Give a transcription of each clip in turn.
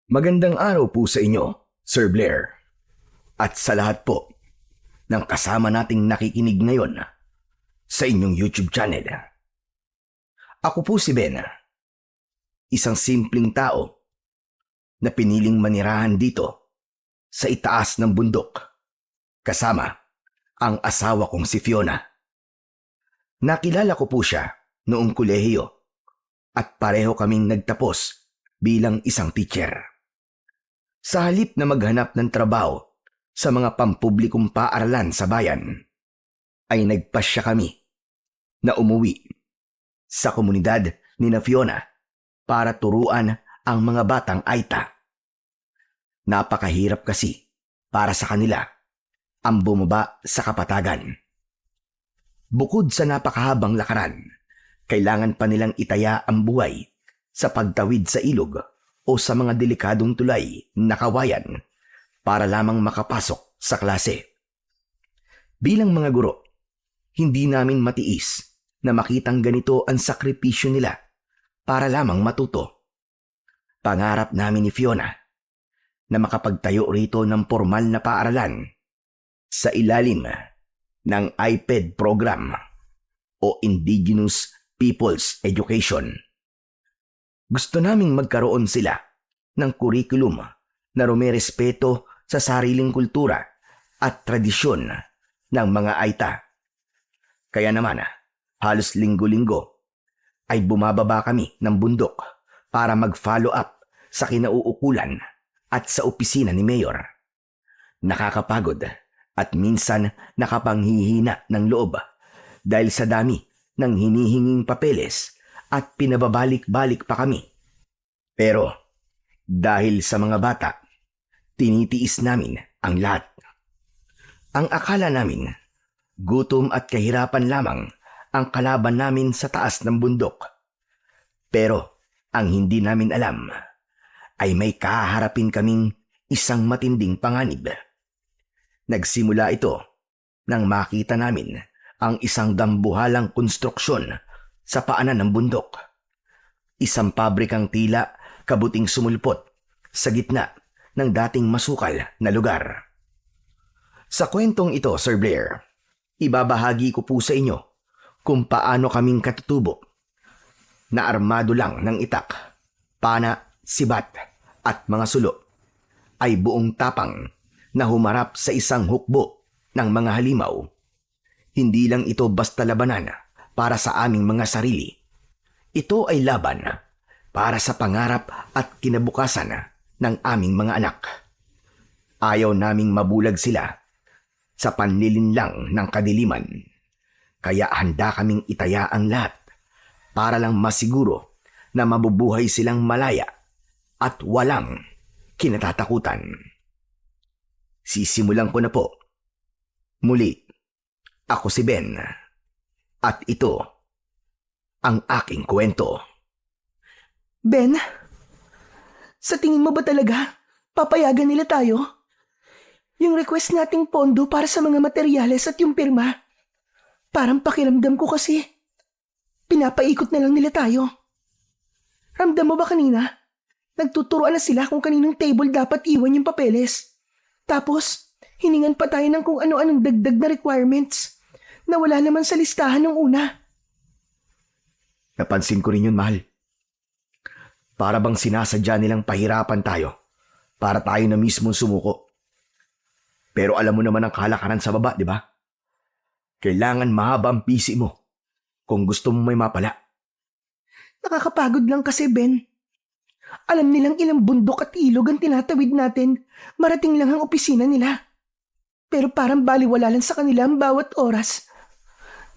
Magandang araw po sa inyo, Sir Blair. At sa lahat po ng kasama nating nakikinig ngayon sa inyong YouTube channel. Ako po si Ben, isang simpleng tao na piniling manirahan dito sa itaas ng bundok kasama ang asawa kong si Fiona. Nakilala ko po siya noong kolehiyo at pareho kaming nagtapos bilang isang teacher. Sa halip na maghanap ng trabaho sa mga pampublikong paaralan sa bayan, ay nagpasya kami na umuwi sa komunidad ni na Fiona para turuan ang mga batang Aita. Napakahirap kasi para sa kanila ang bumaba sa kapatagan. Bukod sa napakahabang lakaran, kailangan pa nilang itaya ang buhay sa pagtawid sa ilog o sa mga delikadong tulay na kawayan para lamang makapasok sa klase. Bilang mga guro, hindi namin matiis na makitang ganito ang sakripisyo nila para lamang matuto. Pangarap namin ni Fiona na makapagtayo rito ng formal na paaralan sa ilalim ng IPED program o Indigenous People's Education. Gusto naming magkaroon sila ng kurikulum na rumerespeto sa sariling kultura at tradisyon ng mga Aita. Kaya naman, halos linggo-linggo ay bumababa kami ng bundok para mag-follow up sa kinauukulan at sa opisina ni Mayor. Nakakapagod at minsan nakapanghihina ng loob dahil sa dami ng hinihinging papeles at pinababalik-balik pa kami. Pero dahil sa mga bata, tinitiis namin ang lahat. Ang akala namin, gutom at kahirapan lamang ang kalaban namin sa taas ng bundok. Pero ang hindi namin alam ay may kaharapin kaming isang matinding panganib. Nagsimula ito nang makita namin ang isang dambuhalang konstruksyon sa paanan ng bundok. Isang pabrikang tila kabuting sumulpot sa gitna ng dating masukal na lugar. Sa kwentong ito, Sir Blair, ibabahagi ko po sa inyo kung paano kaming katutubo na armado lang ng itak, pana, sibat at mga sulo ay buong tapang na humarap sa isang hukbo ng mga halimaw. Hindi lang ito basta labanan para sa aming mga sarili. Ito ay laban para sa pangarap at kinabukasan ng aming mga anak. Ayaw naming mabulag sila sa panlilinlang ng kadiliman. Kaya handa kaming itaya ang lahat para lang masiguro na mabubuhay silang malaya at walang kinatatakutan. Sisimulan ko na po. Muli, ako si Ben. At ito ang aking kwento. Ben, sa tingin mo ba talaga papayagan nila tayo? Yung request nating pondo para sa mga materyales at yung pirma, parang pakiramdam ko kasi pinapaikot na lang nila tayo. Ramdam mo ba kanina? Nagtuturoan na sila kung kaninong table dapat iwan yung papeles. Tapos, hiningan pa tayo ng kung ano-anong dagdag na requirements na wala naman sa listahan ng una. Napansin ko rin yun, mahal. Para bang sinasadya nilang pahirapan tayo para tayo na mismo sumuko. Pero alam mo naman ang kalakaran sa baba, di ba? Kailangan mahaba ang pisi mo kung gusto mo may mapala. Nakakapagod lang kasi, Ben. Alam nilang ilang bundok at ilog ang tinatawid natin, marating lang ang opisina nila. Pero parang baliwala lang sa kanila ang bawat oras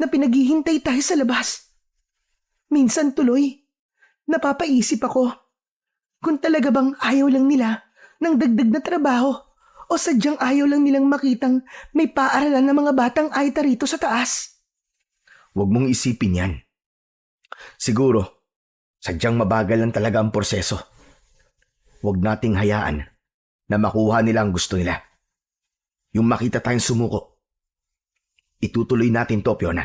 na pinaghihintay tayo sa labas. Minsan tuloy, napapaisip ako kung talaga bang ayaw lang nila ng dagdag na trabaho o sadyang ayaw lang nilang makitang may paaralan ng mga batang Aita rito sa taas. Huwag mong isipin yan. Siguro, sadyang mabagal lang talaga ang proseso. Huwag nating hayaan na makuha nila ang gusto nila. Yung makita tayong sumuko. Itutuloy natin to, Fiona.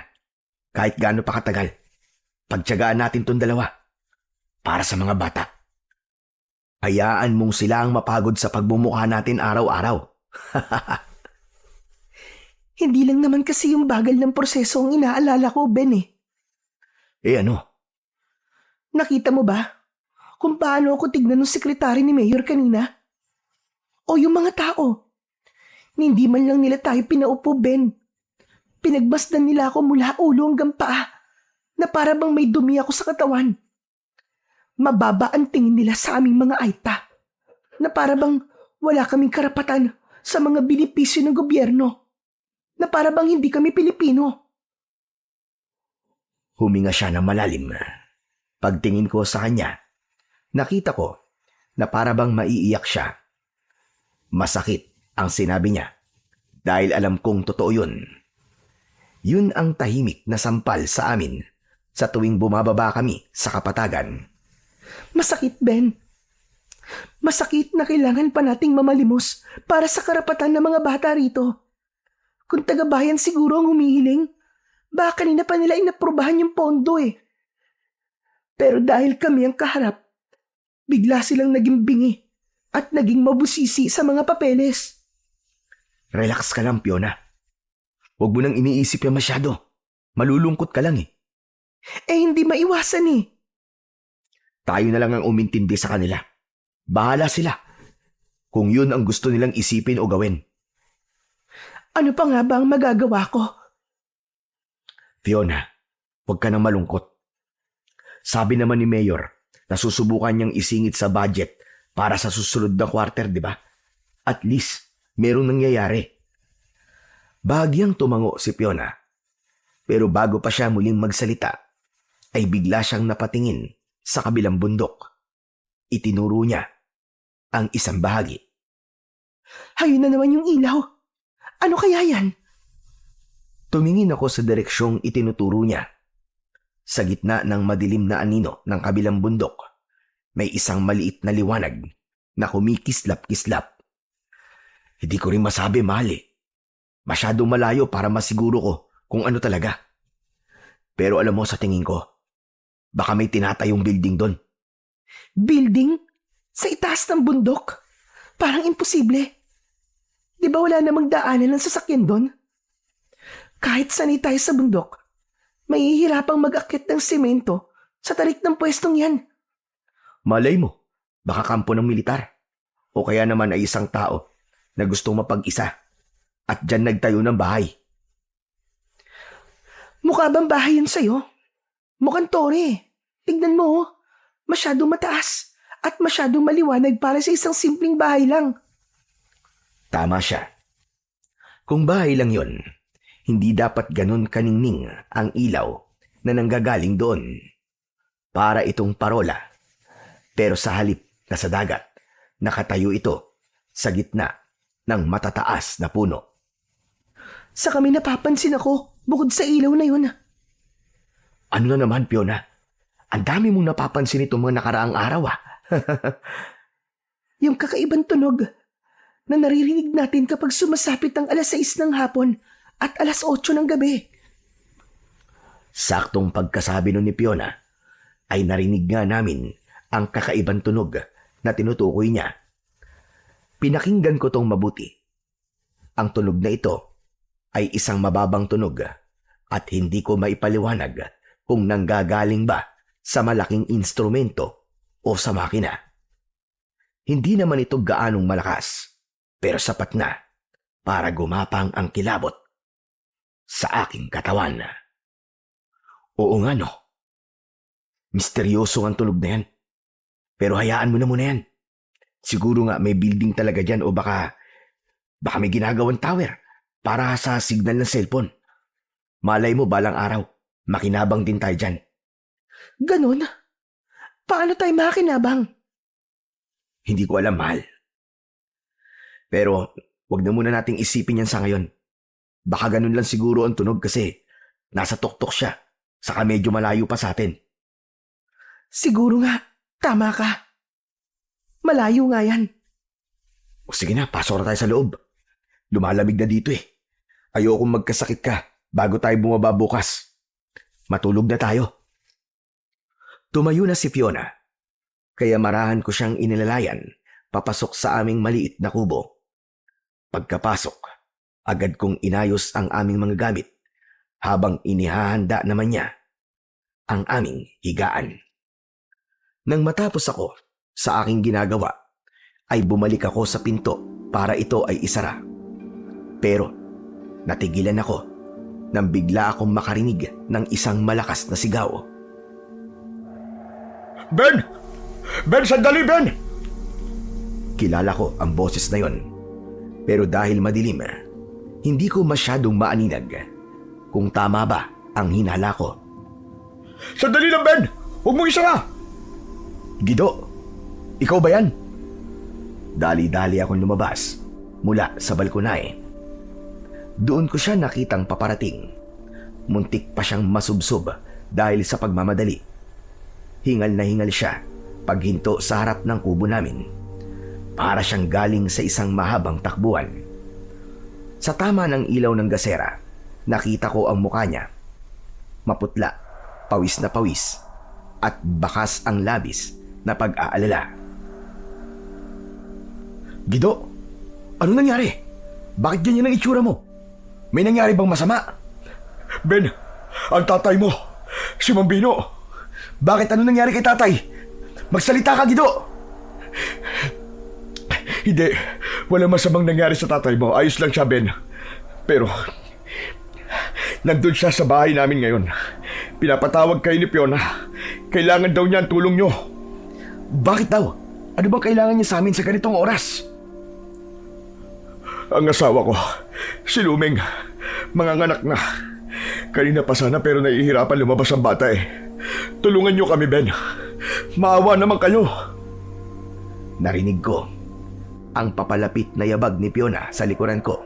Kahit gaano pa katagal. Pagtiyagaan natin tong dalawa. Para sa mga bata. Hayaan mong sila ang mapagod sa pagmumukha natin araw-araw. Hindi lang naman kasi yung bagal ng proseso ang inaalala ko, Ben eh. Eh ano? Nakita mo ba kung paano ako tignan ng sekretary ni Mayor kanina? O yung mga tao? Hindi man lang nila tayo pinaupo, Ben. Pinagmasdan nila ako mula ulo hanggang paa na para bang may dumi ako sa katawan. Mababa ang tingin nila sa aming mga aita na para bang wala kaming karapatan sa mga benepisyo ng gobyerno na para bang hindi kami Pilipino. Huminga siya ng malalim. Pagtingin ko sa kanya, nakita ko na para bang maiiyak siya. Masakit ang sinabi niya dahil alam kong totoo yun. Yun ang tahimik na sampal sa amin sa tuwing bumababa kami sa kapatagan. Masakit, Ben. Masakit na kailangan pa nating mamalimos para sa karapatan ng mga bata rito. Kung taga-bayan siguro ang humihiling, baka kanina pa nila inaprubahan yung pondo eh. Pero dahil kami ang kaharap, bigla silang naging bingi at naging mabusisi sa mga papeles. Relax ka lang, Fiona. Huwag mo nang iniisip yan masyado. Malulungkot ka lang eh. Eh hindi maiwasan eh. Tayo na lang ang umintindi sa kanila. Bahala sila kung yun ang gusto nilang isipin o gawin. Ano pa nga ba ang magagawa ko? Fiona, huwag ka nang malungkot. Sabi naman ni Mayor na susubukan niyang isingit sa budget para sa susunod na quarter, di ba? At least, merong nangyayari. Bahagyang tumango si Fiona. Pero bago pa siya muling magsalita, ay bigla siyang napatingin sa kabilang bundok. Itinuro niya ang isang bahagi. Ayun na naman yung ilaw. Ano kaya yan? Tumingin ako sa direksyong itinuturo niya. Sa gitna ng madilim na anino ng kabilang bundok, may isang maliit na liwanag na kumikislap-kislap. Hindi ko rin masabi, mahal eh. Masyadong malayo para masiguro ko kung ano talaga. Pero alam mo sa tingin ko, baka may tinatayong building doon. Building? Sa itaas ng bundok? Parang imposible. Di ba wala namang daanan ng sasakyan doon? Kahit sanay tayo sa bundok, mahihirapang mag-akit ng semento sa tarik ng pwestong yan. Malay mo, baka kampo ng militar. O kaya naman ay isang tao na gustong mapag-isa at dyan nagtayo ng bahay. Mukha bang bahay yun sa'yo? Mukhang tore. Tignan mo, masyadong mataas at masyadong maliwanag para sa isang simpleng bahay lang. Tama siya. Kung bahay lang yon, hindi dapat ganun kaningning ang ilaw na nanggagaling doon. Para itong parola. Pero sa halip na sa dagat, nakatayo ito sa gitna ng matataas na puno. Sa kami napapansin ako, bukod sa ilaw na yun. Ano na naman, Fiona? Ang dami mong napapansin itong mga nakaraang araw ah. Yung kakaibang tunog na naririnig natin kapag sumasapit ang 6:00 ng hapon at 8:00 ng gabi. Saktong pagkasabi nun ni Fiona, ay narinig nga namin ang kakaibang tunog na tinutukoy niya. Pinakinggan ko tong mabuti. Ang tunog na ito ay isang mababang tunog at hindi ko maipaliwanag kung nanggagaling ba sa malaking instrumento o sa makina. Hindi naman ito gaanong malakas, pero sapat na para gumapang ang kilabot sa aking katawan. Oo nga no. Misteryoso ang tunog na yan. Pero hayaan mo na muna yan. Siguro nga may building talaga dyan o baka may ginagawang tower para sa signal ng cellphone. Malay mo balang araw, makinabang din tayo dyan. Ganon? Paano tayo makinabang? Hindi ko alam, mahal. Pero wag na muna nating isipin yan sa ngayon. Baka ganun lang siguro ang tunog kasi nasa tuktok siya, saka medyo malayo pa sa atin. Siguro nga, tama ka. Malayo nga yan. O sige na, pasok na tayo sa loob. Lumalamig na dito eh. Ayokong magkasakit ka bago tayo bumaba bukas. Matulog na tayo. Tumayo na si Fiona. kaya marahan ko siyang inilalayan papasok sa aming maliit na kubo. Pagkapasok, agad kong inayos ang aming mga gamit habang inihahanda naman niya ang aming higaan. Nang matapos ako sa aking ginagawa, ay bumalik ako sa pinto para ito ay isara. Pero natigilan ako nang bigla akong makarinig ng isang malakas na sigaw. Ben! Ben, sandali, Ben! Kilala ko ang boses na yon. Pero dahil madilim, hindi ko masyadong maaninag kung tama ba ang hinala ko. Sandali lang, Ben! Huwag mong isara! Gido, ikaw ba yan? Dali-dali akong lumabas mula sa balkonahe. Doon ko siya nakitang paparating. Muntik pa siyang masubsob dahil sa pagmamadali. Hingal na hingal siya paghinto sa harap ng kubo namin. Para siyang galing sa isang mahabang takbuhan. Sa tama ng ilaw ng gasera, nakita ko ang mukha niya. Maputla, pawis na pawis, at bakas ang labis na pag-aalala. Gido, ano nangyari? Bakit ganyan ang itsura mo? May nangyari bang masama? Ben, ang tatay mo, si Mambino. Bakit ano nangyari kay tatay? Magsalita ka, Gido! Hindi, walang masamang nangyari sa tatay mo. Ayos lang siya, Ben. Pero, nandun siya sa bahay namin ngayon. Pinapatawag kay ni Fiona. Kailangan daw niya ang tulong niyo. Bakit daw? Ano bang kailangan niya sa amin sa ganitong oras? Ang asawa ko, si Luming, manganganak na. Kanina pa sana pero nahihirapan lumabas ang bata eh. Tulungan niyo kami, Ben. Maawa naman kayo. Narinig ko ang papalapit na yabag ni Fiona sa likuran ko.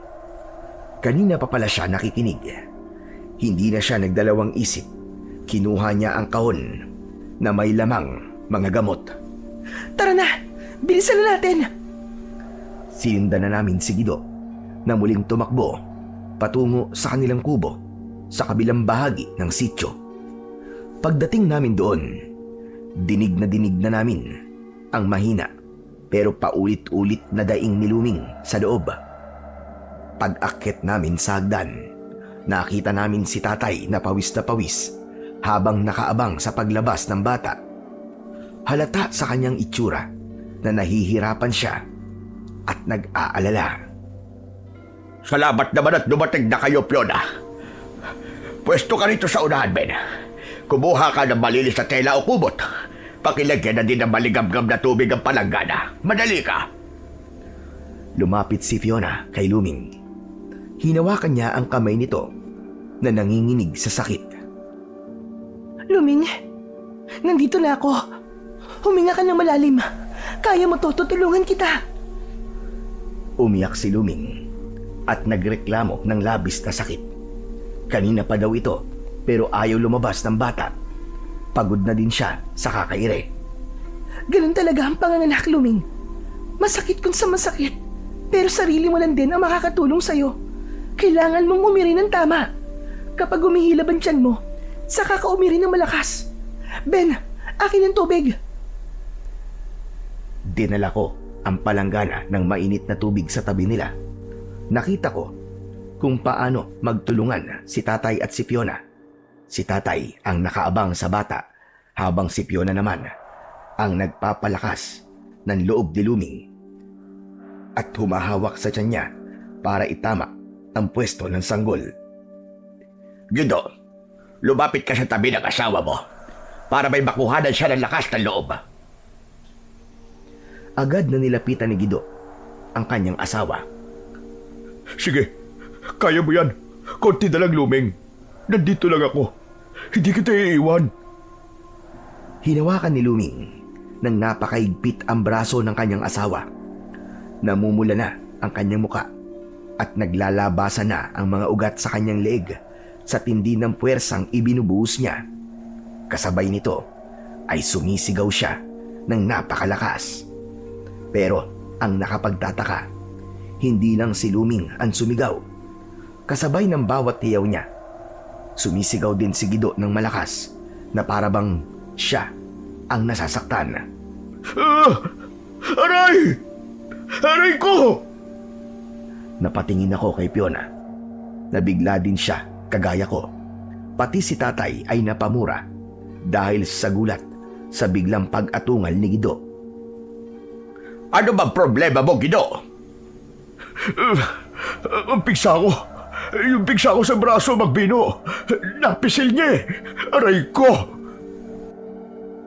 Kanina pa pala siya nakikinig. Hindi na siya nagdalawang isip. Kinuha niya ang kahon na may lamang mga gamot. Tara na! Bilisan na natin! Sinundan na namin si Gido na muling tumakbo patungo sa kanilang kubo sa kabilang bahagi ng sityo. Pagdating namin doon, dinig na namin ang mahina pero paulit-ulit na daing ni Luming sa loob. Pag-akyat namin sa hagdan, nakita namin si tatay na pawis habang nakaabang sa paglabas ng bata. Halata sa kanyang itsura na nahihirapan siya at nag-aalala. Salamat naman at dumating na kayo, Fiona. Pwesto ka rito sa unahan, Ben. Kumuha ka ng malinis na tela o kumot. Pakilagyan na din ng maligam-gam na tubig ang palanggana. Madali ka. Lumapit si Fiona kay Luming. Hinawakan niya ang kamay nito na nanginginig sa sakit. Luming, nandito na ako. Huminga ka ng malalim. Kaya mo to, tutulungan kita. Umiyak si Luming at nagreklamo ng labis na sakit. Kanina pa daw ito pero ayaw lumabas ng bata. Pagod na din siya sa kakaire. Ganun talaga ang panganganak, Luming. Masakit kung sa masakit, pero sarili mo lang din ang makakatulong sa'yo. Kailangan mong umiri ng tama. Kapag umihilab ang tiyan mo, saka ka umiri ng malakas. Ben, akin ang tubig. Dinala ko ang palanggana ng mainit na tubig sa tabi nila. Nakita ko kung paano magtulungan si tatay at si Fiona. Si tatay ang nakaabang sa bata habang si Fiona naman ang nagpapalakas ng loob ni Luming at humahawak sa tiyan niya para itama ang pwesto ng sanggol. Gido, lumapit ka sa tabi ng asawa mo para may makuhanan siya ng lakas ng loob. Agad na nilapitan ni Gido ang kanyang asawa. Sige, kaya mo yan. Konti na lang, Luming. Nandito lang ako. Hindi kita iiwan. Hinawakan ni Luming nang napakaigpit ang braso ng kanyang asawa. Namumula na ang kanyang muka at naglalabasan na ang mga ugat sa kanyang leeg sa tindi ng puwersang ibinubuhos niya. Kasabay nito ay sumisigaw siya ng napakalakas. Pero ang nakapagtataka, hindi lang si Luming ang sumigaw. Kasabay ng bawat hiyaw niya, sumisigaw din si Gido ng malakas na parabang siya ang nasasaktan. Aray! Aray ko! Napatingin ako kay Fiona. Nabigla din siya, kagaya ko. Pati si tatay ay napamura dahil sa gulat sa biglang pag-atungal ni Gido. Ano bang problema mo, Gido? Ang piksa ko. Yung piksa ko sa braso, Magbino. Napisil niya eh. Aray ko!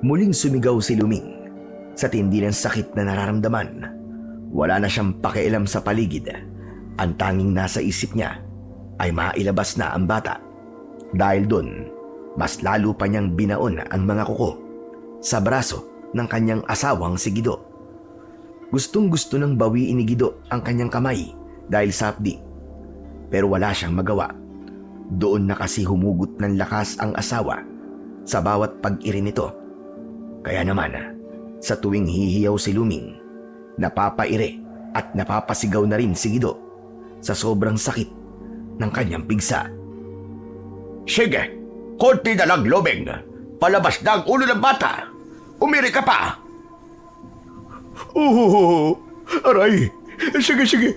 Muling sumigaw si Luming. Sa tindi ng sakit na nararamdaman, wala na siyang pakialam sa paligid. Ang tanging nasa isip niya ay mailabas na ang bata. Dahil doon, mas lalo pa niyang binaon ang mga kuko sa braso ng kanyang asawang si Gido. Gustong gusto nang bawiin ni Gido ang kanyang kamay dahil sa hapdi. Pero wala siyang magawa. Doon na kasi humugot ng lakas ang asawa sa bawat pag-iri nito. Kaya naman, sa tuwing hihiyaw si Luming, napapaire at napapasigaw na rin si Gido sa sobrang sakit ng kanyang pigsa. Sige, konti na lang, Luming. Palabas na ang ulo ng bata. Umiri ka pa. Aray. Sige.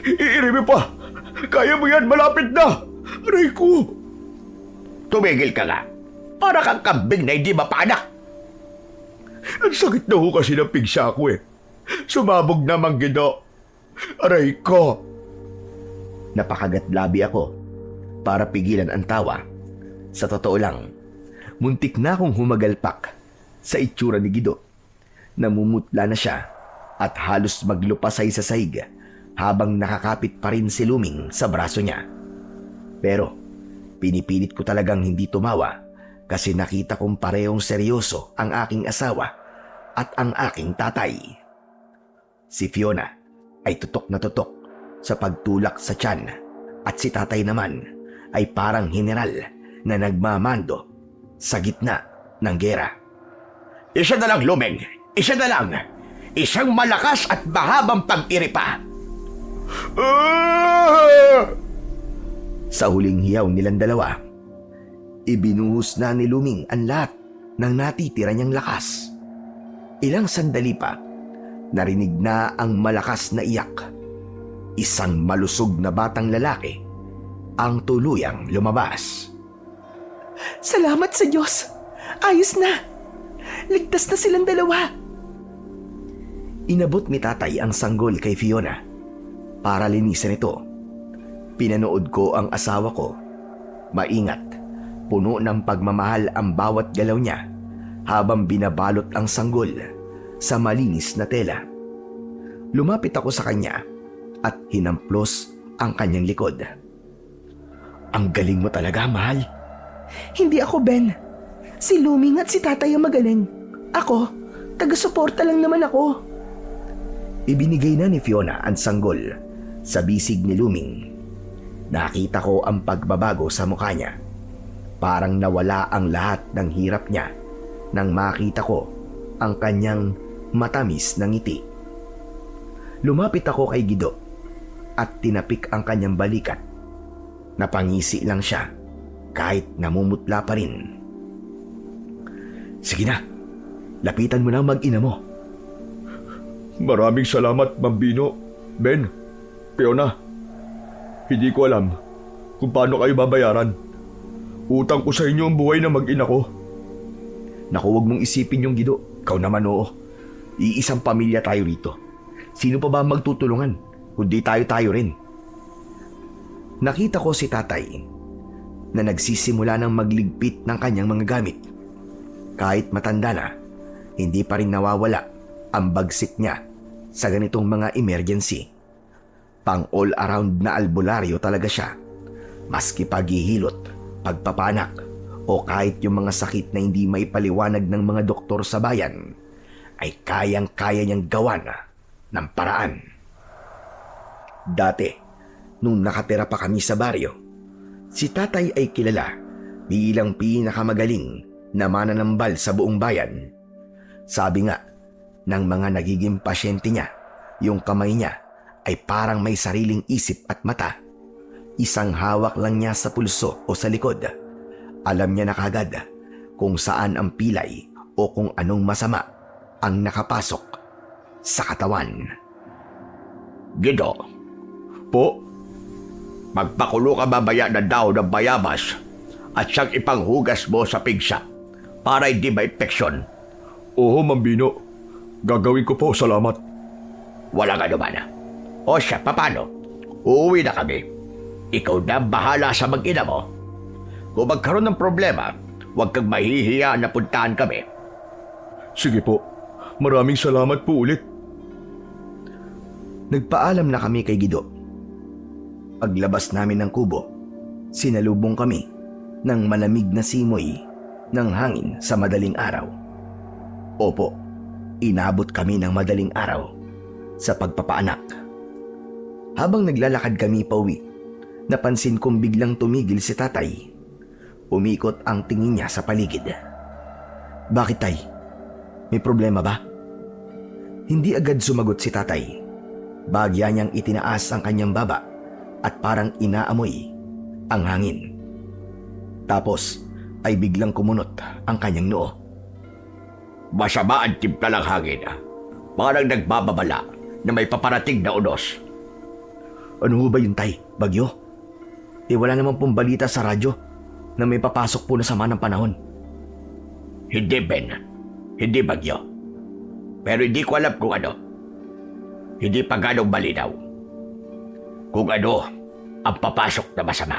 Iiri mo pa. Kaya mo yan, malapit na. Aray ko. Tumigil ka nga. Para kang kambing na hindi mapaanak. Ang sakit na ho kasi ng pigsa ko eh. Sumabog naman, Gido. Aray ko. Napakagat-labi ako para pigilan ang tawa. Sa totoo lang, muntik na akong humagalpak sa itsura ni Gido. Namumutla na siya at halos maglupasay sa sahig habang nakakapit pa rin si Luming sa braso niya. Pero pinipilit ko talagang hindi tumawa kasi nakita kong parehong seryoso ang aking asawa at ang aking tatay. Si Fiona ay tutok na tutok sa pagtulak sa tiyan at si tatay naman ay parang general na nagmamando sa gitna ng gera. Isa na lang, Luming. Isa na lang. Isang malakas at mahabang pag-iri pa. Sa huling hiyaw nilang dalawa, ibinuhos na ni Luming ang lahat ng natitira niyang lakas. Ilang sandali pa, narinig na ang malakas na iyak. Isang malusog na batang lalaki ang tuluyang lumabas. Salamat sa Diyos! Ayos na! Ligtas na silang dalawa! Inabot ni tatay ang sanggol kay Fiona para linisin ito. Pinanood ko ang asawa ko. Maingat, puno ng pagmamahal ang bawat galaw niya habang binabalot ang sanggol sa malinis na tela. Lumapit ako sa kanya at hinamplos ang kanyang likod. Ang galing mo talaga, mahal. Hindi ako, Ben. Si Luming at si tatay ang magaling. Ako, taga-suporta lang naman ako. Ibinigay na ni Fiona ang sanggol sa bisig ni Luming. Nakita ko ang pagbabago sa mukha niya. Parang nawala ang lahat ng hirap niya nang makita ko ang kanyang matamis na ngiti. Lumapit ako kay Gido at tinapik ang kanyang balikat. Napangisi lang siya kahit namumutla pa rin. Sige na, lapitan mo na ang mag-ina mo. Maraming salamat, Mambino. Ben, Fiona, hindi ko alam kung paano kayo babayaran. Utang ko sa inyo ang buhay na mag-ina ko. Naku, huwag mong isipin yung Gido. Ikaw naman, oo. Iisang pamilya tayo rito. Sino pa ba magtutulungan? Kundi tayo rin. Nakita ko si tatay na nagsisimula ng magligpit ng kanyang mga gamit. Kahit matanda na, hindi pa rin nawawala ang bagsik niya sa ganitong mga emergency. Pang all-around na albularyo talaga siya. Maski paghihilot, pagpapanak, o kahit yung mga sakit na hindi maipaliwanag ng mga doktor sa bayan, ay kayang-kaya niyang gawan ng paraan. Dati, nung nakatira pa kami sa baryo, si tatay ay kilala bilang pinakamagaling na mananambal sa buong bayan. Sabi nga ng mga nagiging pasyente niya, yung kamay niya ay parang may sariling isip at mata. Isang hawak lang niya sa pulso o sa likod. Alam niya na kagad kung saan ang pilay o kung anong masama ang nakapasok sa katawan. Gido, Po, magpakulo ka mamaya ng daon ng bayabas at siyang ipanghugas mo sa pigsa para hindi ma-infeksyon. oo Ma'am Bino. Gagawin ko po, salamat. Walang anuman. O siya, paano? Uuwi na kami. Ikaw na bahala sa mag-ina mo. Kung magkaroon ng problema, huwag kang mahihiya na puntahan kami. Sige po, maraming salamat po ulit. Nagpaalam na kami kay Gido. Paglabas namin ng kubo, sinalubong kami ng malamig na simoy ng hangin sa madaling araw. Opo, inabot kami ng madaling araw sa pagpapaanak. Habang naglalakad kami pauwi, napansin kong biglang tumigil si tatay. Umikot ang tingin niya sa paligid. Bakit, tay? May problema ba? Hindi agad sumagot si tatay. Bagya niyang itinaas ang kanyang baba at parang inaamoy ang hangin. Tapos ay biglang kumunot ang kanyang noo. Masama ang timpla ng hangin. Parang nagbababala na may paparating na unos. Ano ho ba yun, tay? Bagyo? Wala naman pong balita sa radyo na may papasok po na sama ng panahon. Hindi, Ben. Hindi bagyo. Pero hindi ko alam kung ano. Hindi pa ganong malinaw. Kung ano ang papasok na masama.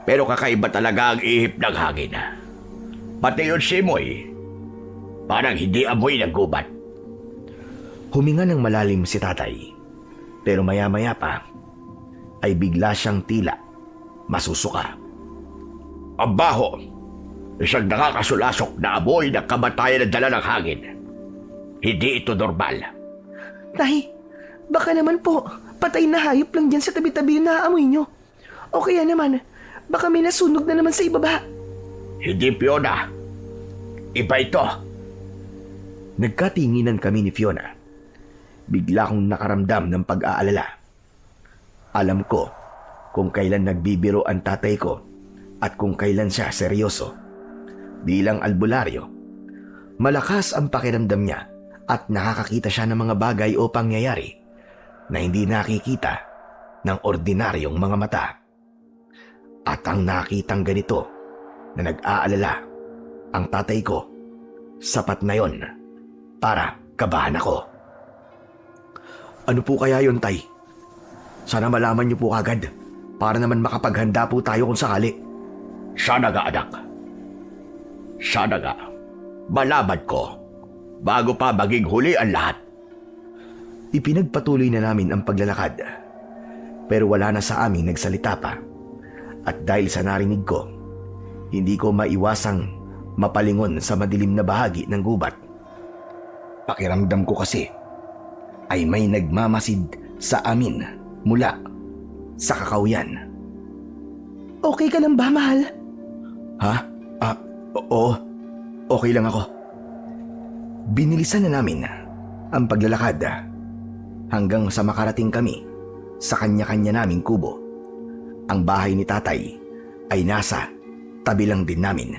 Pero kakaiba talaga ang ihip ng hangin. Pati yung simoy, parang hindi amoy ng gubat. Huminga ng malalim si tatay. Pero maya-maya pa ay bigla siyang tila masusuka. Ang baho, isang nakakasulasok na amoy ng kamatayan na dala ng hangin. Hindi ito normal. Tay, baka naman po, patay na hayop lang dyan sa tabi-tabi yung naaamoy nyo. O kaya naman, baka may nasunog na naman sa ibaba. Hindi, Fiona. Iba ito. Nagkatinginan kami ni Fiona. Bigla kong nakaramdam ng pag-aalala. Alam ko kung kailan nagbibiro ang tatay ko at kung kailan siya seryoso. Bilang albularyo, malakas ang pakiramdam niya at nakakakita siya ng mga bagay o pangyayari na hindi nakikita ng ordinaryong mga mata. At ang nakitang ganito na nag-aalala ang tatay ko, sapat na yon para kabahan ako. Ano po kaya yon, tay? Sana malaman niyo po agad para naman makapaghanda po tayo kung sakali. Sana nga, anak. Sana nga. Malaman ko bago pa maging huli ang lahat. Ipinagpatuloy na namin ang paglalakad. Pero wala na sa amin nagsalita pa. At dahil sa narinig ko, hindi ko maiwasang mapalingon sa madilim na bahagi ng gubat. Pakiramdam ko kasi ay may nagmamasid sa amin mula sa kakauyan. Okay ka lang ba, mahal? Ha? Oo. Okay lang ako. Binilisan na namin ang paglalakad hanggang sa makarating kami sa kanya-kanya naming kubo. Ang bahay ni tatay ay nasa tabi lang din namin.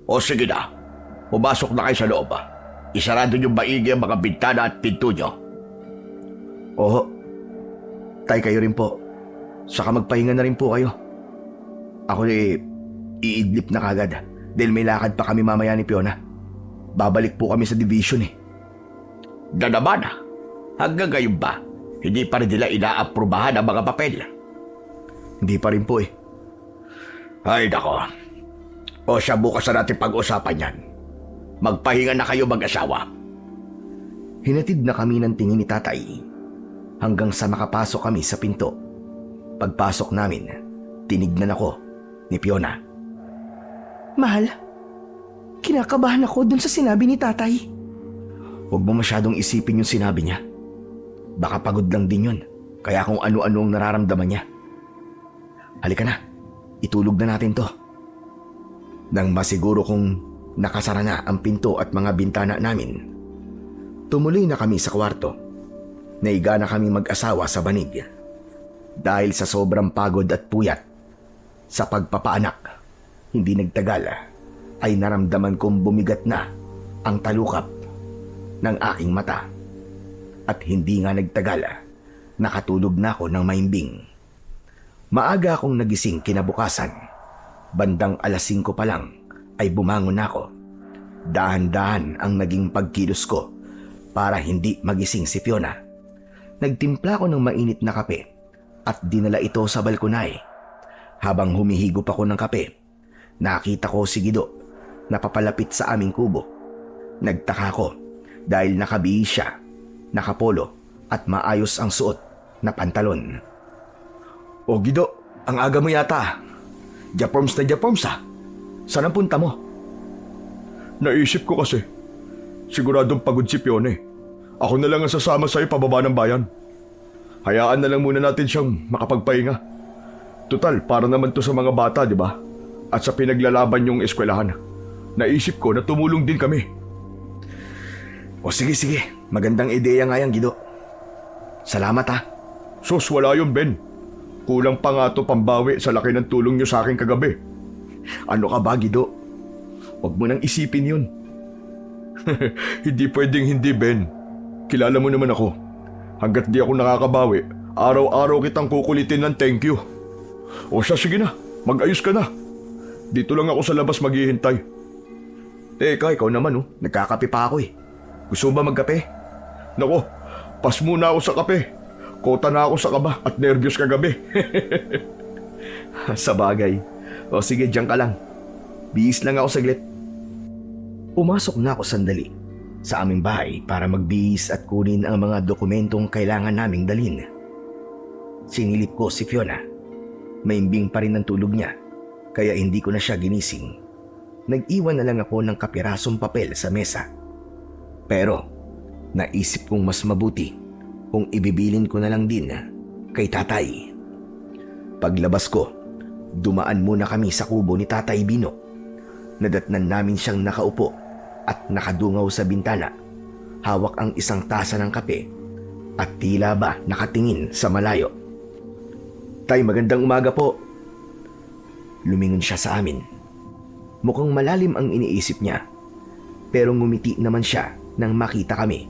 O sige na, pumasok na kayo sa loob. Isarado niyo maigi ang mga bintana at pinto niyo. Oo. Tay, kayo rin po. Saka magpahinga na rin po kayo. Ako iidlip na kagad dahil may lakad pa kami mamaya ni Fiona. Babalik po kami sa division Na naman, hanggang ngayon ba, hindi pa rin nila inaaprubahan ang mga papel? Hindi pa rin po Ay nako. O siya, bukas na natin pag-usapan yan. Magpahinga na kayo mag-asawa. Hinatid na kami ng tingin ni tatay hanggang sa makapasok kami sa pinto. Pagpasok namin, tinignan ako ni Fiona. Mahal, kinakabahan ako dun sa sinabi ni tatay. Huwag mo masyadong isipin yung sinabi niya. Baka pagod lang din yun, kaya kung ano-ano ang nararamdaman niya. Halika na, itulog na natin to. Nang masiguro kong nakasara na ang pinto at mga bintana namin, tumuloy na kami sa kwarto. Naiga na kami mag-asawa sa banig. Dahil sa sobrang pagod at puyat sa pagpapaanak, hindi nagtagal ay naramdaman kong bumigat na ang talukap ng aking mata. At hindi nga nagtagal, nakatulog na ako ng mahimbing. Maaga akong nagising kinabukasan. Bandang 5:00 pa lang ay bumangon ako. Dahan-dahan ang naging pagkilos ko para hindi magising si Fiona. Nagtimpla ko ng mainit na kape at dinala ito sa balkonay. Habang humihigop ako ng kape, nakita ko si Gido na papalapit sa aming kubo. Nagtaka ko dahil nakabihis siya, nakapolo at maayos ang suot na pantalon. O Gido, ang aga mo yata. Japorms na Japorms ah. Saan ang punta mo? Naisip ko kasi. Siguradong pagod si Fiona eh. Ako na lang ang sasama sa'yo pababa ng bayan. Hayaan na lang muna natin siyang makapagpahinga. Tutal, para naman to sa mga bata, di ba? At sa pinaglalaban yung eskwelahan. Naisip ko na tumulong din kami. O sige, magandang ideya nga yan, Gido. Salamat ha. Sus, wala yun, Ben. Kulang pa nga to pambawi sa laki ng tulong niyo sa akin kagabi. Ano ka ba, Gido? Huwag mo nang isipin yun. Hindi pwedeng hindi, Ben. Kilala mo naman ako. Hanggat di ako nakakabawi, araw-araw kitang kukulitin ng thank you. O siya, sige na. Mag-ayos ka na. Dito lang ako sa labas maghihintay. Teka, ikaw naman Nagkakape pa ako eh. Gusto mo ba magkape? Nako, pas muna ako sa kape. Kota na ako sa kaba at nervyos kagabi. Sa bagay. O sige, diyan ka lang. Bihis lang ako saglit. Pumasok na ako sandali sa aming bahay para magbihis at kunin ang mga dokumentong kailangan naming dalhin. Sinilip ko si Fiona. Maimbing pa rin ang tulog niya, kaya hindi ko na siya ginising. Nag-iwan na lang ako ng kapirasong papel sa mesa. Pero naisip kong mas mabuti kung ibibilin ko na lang din kay tatay. Paglabas ko, dumaan muna kami sa kubo ni Tatay Bino. Nadatnan namin siyang nakaupo at nakadungaw sa bintana. Hawak ang isang tasa ng kape at tila ba nakatingin sa malayo. Tay, magandang umaga po. Lumingon siya sa amin. Mukhang malalim ang iniisip niya, pero ngumiti naman siya nang makita kami.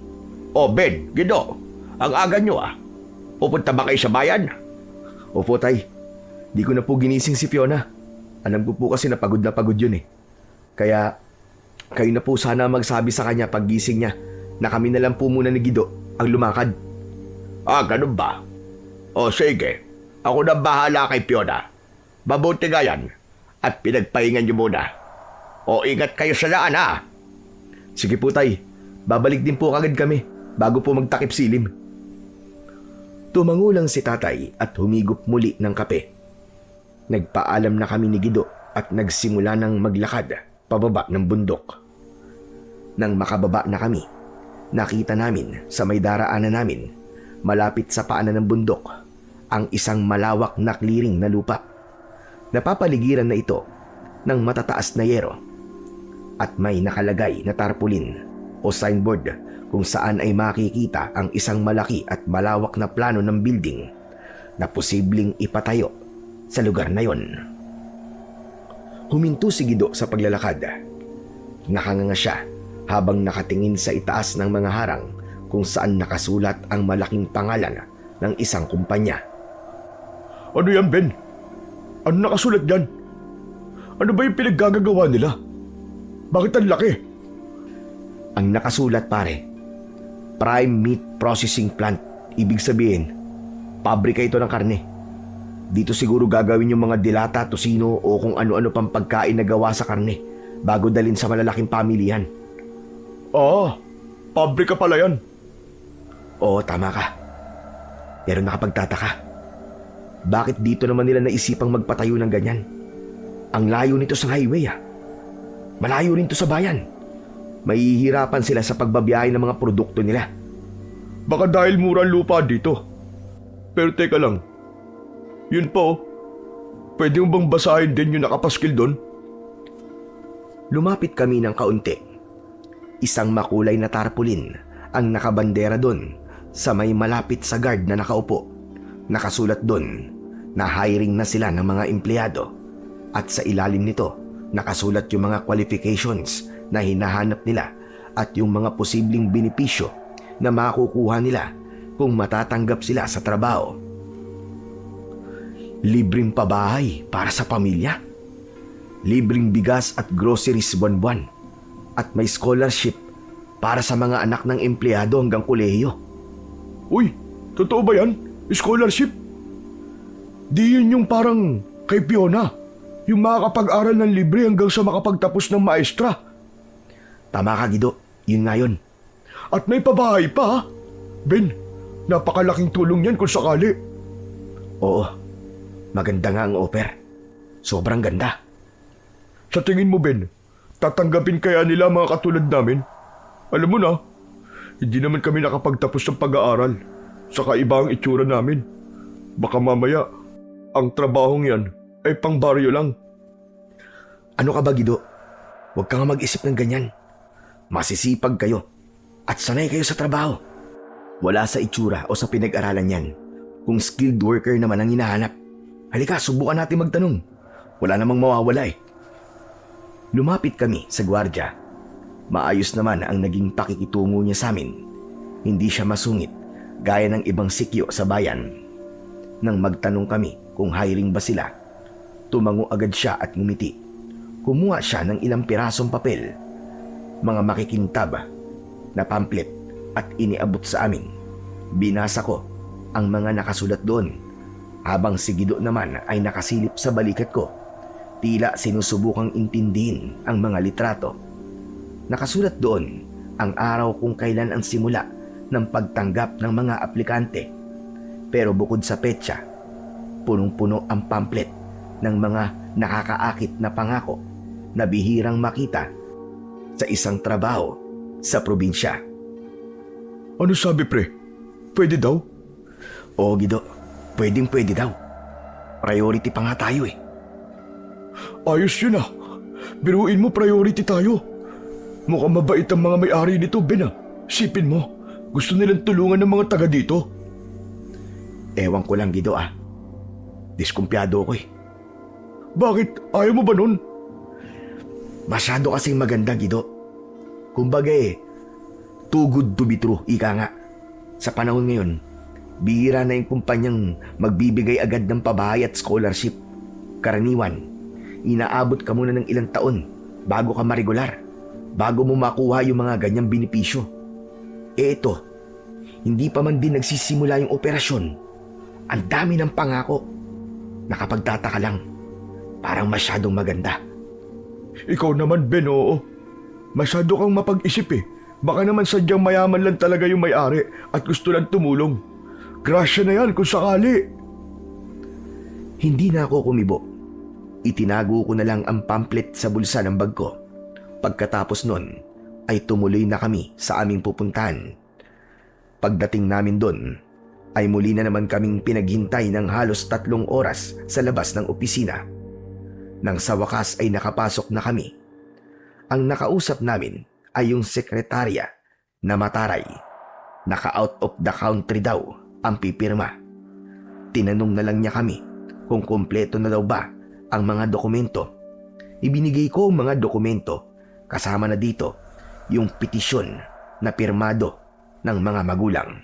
O Ben, Gido, ang aga nyo ah. Pupunta ba kayo sa bayan? Opo, Tay. Di ko na po ginising si Fiona. Alam ko po kasi na pagod yun eh. Kaya kayo na po sana magsabi sa kanya pag gising niya na kami na lang po muna ni Gido ang lumakad. Ah, ganun ba? O sige, ako na bahala kay Fiona. Mabuti nga yan at pinagpahingan nyo muna. O ingat kayo sa daan ha. Sige po, Tay. Babalik din po kagad kami bago po magtakip silim. Tumangulang si Tatay at humigop muli ng kape. Nagpaalam na kami ni Gido at nagsimula ng maglakad pababa ng bundok. Nang makababa na kami, nakita namin sa may daraanan namin, malapit sa paanan ng bundok, ang isang malawak na clearing na lupa. Napapaligiran na ito ng matataas na yero at may nakalagay na tarpaulin o signboard kung saan ay makikita ang isang malaki at malawak na plano ng building na posibleng ipatayo sa lugar na yon. Huminto si Gido sa paglalakad. Nakanganga siya habang nakatingin sa itaas ng mga harang kung saan nakasulat ang malaking pangalan ng isang kumpanya. Ano yan, Ben? Ano nakasulat dyan? Ano ba yung pinaggagawa nila? Bakit ang laki? Ang nakasulat, pare, Prime Meat Processing Plant. Ibig sabihin, pabrika ito ng karne. Dito siguro gagawin yung mga dilata, tosino o kung ano-ano pang pagkain na gawa sa karne bago dalhin sa malalaking pamilihan. Ah, pabrika pala yan. Oo, tama ka. Pero nakapagtataka. Bakit dito naman nila naisipang magpatayo ng ganyan? Ang layo nito sa highway Malayo rin to sa bayan. Mahihirapan sila sa pagbabiyahe ng mga produkto nila. Baka dahil mura ang lupa dito. Pero teka lang. Yun po. Pwede mo bang basahin din yung nakapaskil doon? Lumapit kami ng kaunti. Isang makulay na tarpaulin ang nakabandera doon sa may malapit sa guard na nakaupo. Nakasulat doon na hiring na sila ng mga empleyado at sa ilalim nito nakasulat yung mga qualifications na hinahanap nila at yung mga posibleng benepisyo na makukuha nila kung matatanggap sila sa trabaho. Libreng pabahay para sa pamilya, libreng bigas at groceries buwan-buwan, at may scholarship para sa mga anak ng empleyado hanggang kolehiyo. Uy, totoo ba yan? Scholarship? Di yun yung parang kay Fiona, yung makakapag-aral ng libre hanggang sa makapagtapos ng maestra. Tama ka, Gido. Yun nga yun. At may pabahay pa, ha? Ben, napakalaking tulong yan kung sakali. Oo, maganda nga ang offer. Sobrang ganda. Sa tingin mo, Ben, tatanggapin kaya nila mga katulad namin? Alam mo na, hindi naman kami nakapagtapos ng pag-aaral. Saka iba ang itsura namin. Baka mamaya, ang trabahong yan ay pang baryo lang. Ano ka ba, Gido? Huwag ka nga mag-isip ng ganyan. Masisipag kayo at sanay kayo sa trabaho. Wala sa itsura o sa pinag-aralan yan. Kung skilled worker naman ang hinahanap, halika, subukan natin magtanong. Wala namang mawawala eh. Lumapit kami sa gwardya. Maayos naman ang naging pakikitungo niya sa amin. Hindi siya masungit gaya ng ibang sikyo sa bayan. Nang magtanong kami kung hiring ba sila, tumango agad siya at ngumiti. Kumuha siya ng ilang pirasong papel, mga makikintab na pamphlet, at iniabot sa amin. Binasa ko ang mga nakasulat doon, habang si Gido naman ay nakasilip sa balikat ko. Tila sinusubukang intindihin ang mga litrato. Nakasulat doon ang araw kung kailan ang simula ng pagtanggap ng mga aplikante. Pero bukod sa petsa, punong-puno ang pamphlet ng mga nakakaakit na pangako na bihirang makita sa isang trabaho sa probinsya. Ano sabi, pre? Pwede daw? Oo, Gido. Pwedeng-pwede daw. Priority pa nga tayo eh. Ayos yun ah. Biruin mo, priority tayo. Mukhang mabait ang mga may-ari nito, Ben ah. Sipin mo, gusto nilang tulungan ng mga taga dito. Ewan ko lang, Gido ah. Diskumpiyado ko eh. Bakit? Ayaw mo ba nun? Masyado kasing maganda, Gido. Kumbaga eh, too good to be true, ika nga. Sa panahon ngayon, bihira na yung kumpanyang magbibigay agad ng pabahay at scholarship. Karaniwan, inaabot ka muna ng ilang taon bago ka maregular, bago mo makuha yung mga ganyang benepisyo. Eh ito, hindi pa man din nagsisimula yung operasyon. Ang dami ng pangako. Nakapagtataka lang, parang masyadong maganda. Ikaw naman, Ben, oo. Masyado kang mapag-isip eh. Baka naman sadyang mayaman lang talaga yung may-ari at gusto lang tumulong. Grasya na yan kung sakali. Hindi na ako kumibo. Itinago ko na lang ang pamphlet sa bulsa ng bag ko. Pagkatapos nun, ay tumuloy na kami sa aming pupuntahan. Pagdating namin doon, ay muli na naman kaming pinaghintay ng halos 3 oras sa labas ng opisina. Nang sa wakas ay nakapasok na kami. Ang nakausap namin ay yung sekretarya na mataray. Naka-out of the country daw ang pipirma. Tinanong na lang niya kami kung kumpleto na daw ba ang mga dokumento. Ibinigay ko ang mga dokumento, kasama na dito yung petisyon na pirmado ng mga magulang.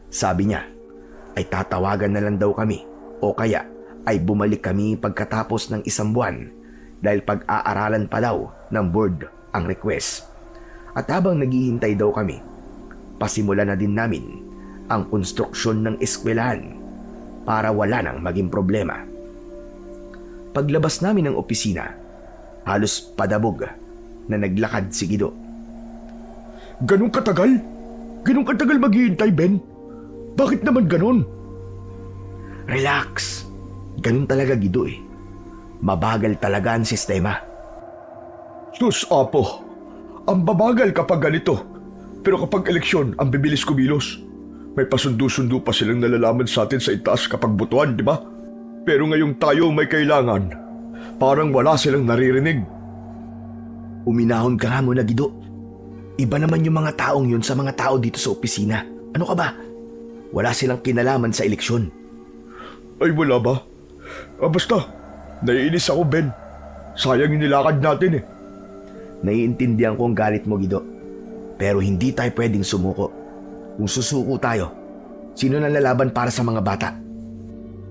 Sabi niya ay tatawagan na lang daw kami o kaya ay bumalik kami pagkatapos ng 1 buwan dahil pag-aaralan pa daw ng board ang request. At habang naghihintay daw kami, pasimula na din namin ang konstruksyon ng eskwelahan para wala nang maging problema. Paglabas namin ng opisina, halos padabog na naglakad si Gido. Ganun katagal? Ganun katagal maghihintay, Ben? Bakit naman ganun? Relax. Ganun talaga, Gido eh. Mabagal talaga ang sistema. Sus, Apo. Ang babagal kapag ganito. Pero kapag eleksyon, ang bibilis kumilos. May pasundo-sundo pa silang nalalaman sa atin sa itaas kapag butuan, di ba? Pero ngayong tayo may kailangan, parang wala silang naririnig. Uminahon ka nga muna, Gido. Iba naman yung mga taong yun sa mga tao dito sa opisina. Ano ka ba? Wala silang kinalaman sa eleksyon. Ay, wala ba? Basta, naiinis ako, Ben. Sayang yung nilakad natin eh. Naiintindihan ko ang galit mo, Gido. Pero hindi tayo pwedeng sumuko. Kung susuko tayo, sino nang lalaban para sa mga bata?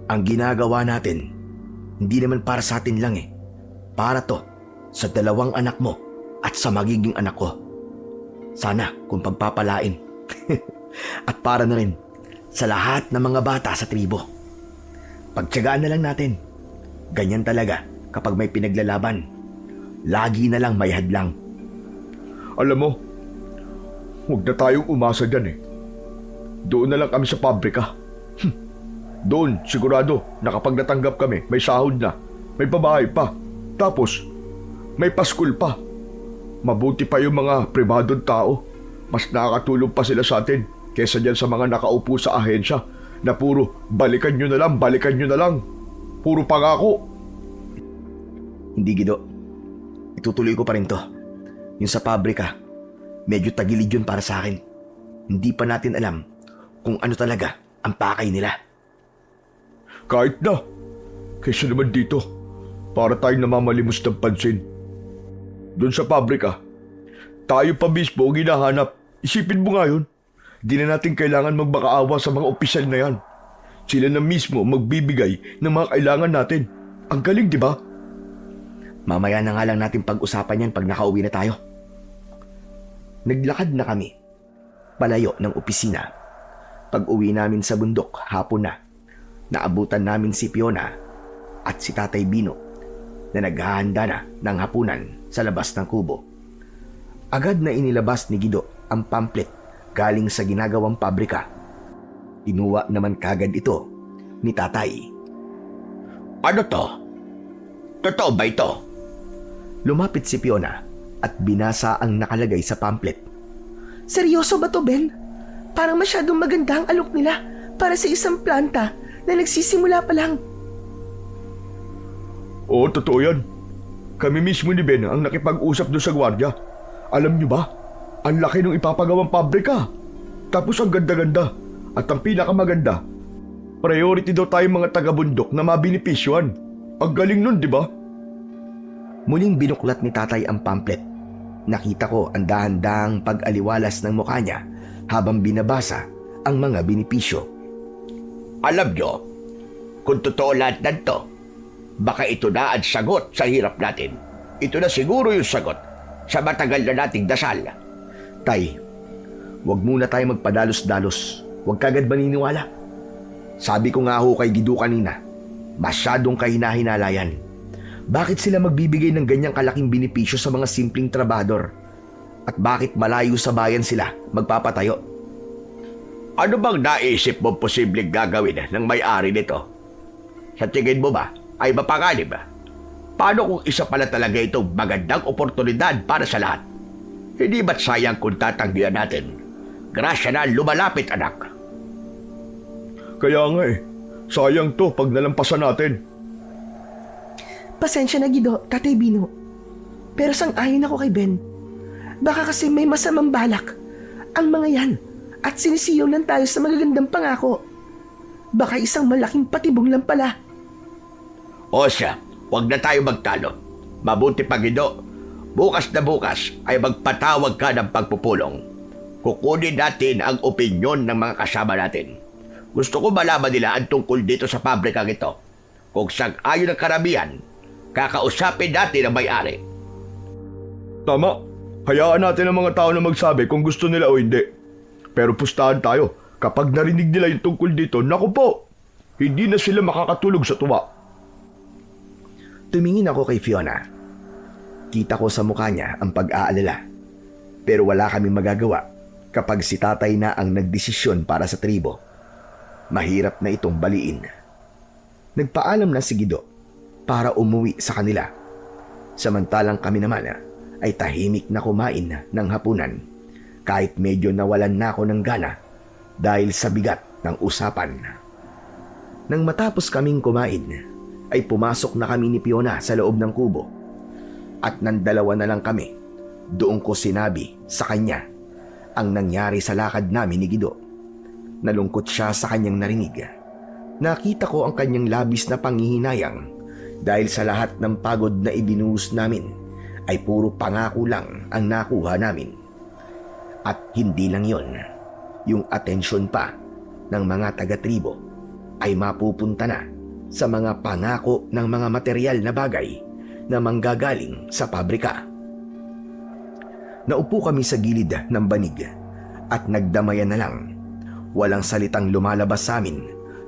Ang ginagawa natin, hindi naman para sa atin lang eh. Para to sa 2 anak mo at sa magiging anak ko. Sana kung pagpapalain. At para na rin sa lahat ng mga bata sa tribo. Pagtiyagaan na lang natin. Ganyan talaga kapag may pinaglalaban. Lagi na lang may hadlang. Alam mo, huwag na tayong umasa dyan eh. Doon na lang kami sa pabrika. Doon, sigurado na kapag natanggap kami, may sahod na, may babae pa, tapos may paskul pa. Mabuti pa yung mga pribadong tao. Mas nakakatulong pa sila sa atin kesa dyan sa mga nakaupo sa ahensya na puro balikan nyo na lang, balikan nyo na lang. Puro pangako. Hindi, Gido. Itutuloy ko pa rin to. Yung sa pabrika, medyo tagilid yun para sa akin. Hindi pa natin alam kung ano talaga ang pakay nila. Kahit na. Kaysa naman dito, para tayong namamalimos ng pansin. Doon sa pabrika, tayo pa mismo ang hinahanap. Isipin mo nga yun. Di na natin kailangan magmakaawa sa mga opisyal na yan. Sila na mismo magbibigay ng mga kailangan natin. Ang galing, di ba? Mamaya na nga lang natin pag-usapan yan pag nakauwi na tayo. Naglakad na kami, palayo ng opisina. Pag-uwi namin sa bundok, hapon na. Naabutan namin si Fiona at si Tatay Bino na naghahanda na ng hapunan sa labas ng kubo. Agad na inilabas ni Gido ang pamphlet galing sa ginagawang pabrika. Inuwa naman kagad ito ni Tatay. Ano to? Totoo ba ito? Lumapit si Fiona at binasa ang nakalagay sa pamphlet. Seryoso ba to, Ben? Parang masyadong maganda ang alok nila para sa isang planta na nagsisimula pa lang. Oo, totoo yan. Kami mismo ni Ben ang nakipag-usap doon sa gwardiya. Alam nyo ba? Ang laki ng ipapagawang pabrika. Tapos ang ganda-ganda. At ang pinakamaganda, priority daw tayong mga taga-bundok na mabinipisyuhan. Ang galing nun, di ba? Muling binuklat ni Tatay ang pamphlet. Nakita ko ang dahan-dahang pag-aliwalas ng mukha niya habang binabasa ang mga binipisyo. Alam nyo, kung totoo lahat na to, baka ito na ang sagot sa hirap natin. Ito na siguro yung sagot sa matagal na nating dasal. Tay, wag muna tayo magpadalos-dalos. Huwag kagad maniniwala. Sabi ko nga ho kay Gido kanina, masyadong kahina-hinalayan. Bakit sila magbibigay ng ganyang kalaking benepisyo sa mga simpleng trabador? At bakit malayo sa bayan sila magpapatayo? Ano bang naisip mo posibleng gagawin ng may-ari nito? Sa tingin mo ba ay mapanganib? Paano kung isa pala talaga itong magandang oportunidad para sa lahat? Hindi ba't sayang kung tatanggihan natin? Grasya na lumalapit, anak. Kaya nga eh, sayang to pag nalampasan natin. Pasensya na, Gido, Tatay Bino. Pero sang-ayon ako kay Ben. Baka kasi may masamang balak ang mga yan at sinisiyaw lang tayo sa magagandang pangako. Baka isang malaking patibong lang pala. O siya, huwag na tayo magtalo. Mabuti pa, Gido. Bukas na bukas ay magpatawag ka ng pagpupulong. Kukunin natin ang opinyon ng mga kasama natin. Gusto ko malaman nila ang tungkol dito sa pabrikang ito. Kung sang-ayon ang karamihan, kakausapin natin ang may-ari. Tama, hayaan natin ang mga tao na magsabi kung gusto nila o hindi. Pero pustahan tayo, kapag narinig nila yung tungkol dito, naku po, hindi na sila makakatulog sa tuwa. Tumingin ako kay Fiona. Kita ko sa mukha niya ang pag-aalala. Pero wala kaming magagawa kapag si Tatay na ang nagdesisyon para sa tribo. Mahirap na itong baliin. Nagpaalam na si Gido para umuwi sa kanila. Samantalang kami naman ay tahimik na kumain ng hapunan kahit medyo nawalan na ako ng gana dahil sa bigat ng usapan. Nang matapos kaming kumain, ay pumasok na kami ni Fiona sa loob ng kubo. At nang dalawa na lang kami, doon ko sinabi sa kanya ang nangyari sa lakad namin ni Gido. Nalungkot siya sa kanyang narinig. Nakita ko ang kanyang labis na panghihinayang dahil sa lahat ng pagod na ibinuhos namin ay puro pangako lang ang nakuha namin. At hindi lang yon, yung atensyon pa ng mga taga-tribo ay mapupunta na sa mga pangako ng mga material na bagay na manggagaling sa pabrika. Naupo kami sa gilid ng banig at nagdamayan na lang. Walang salitang lumalabas sa amin,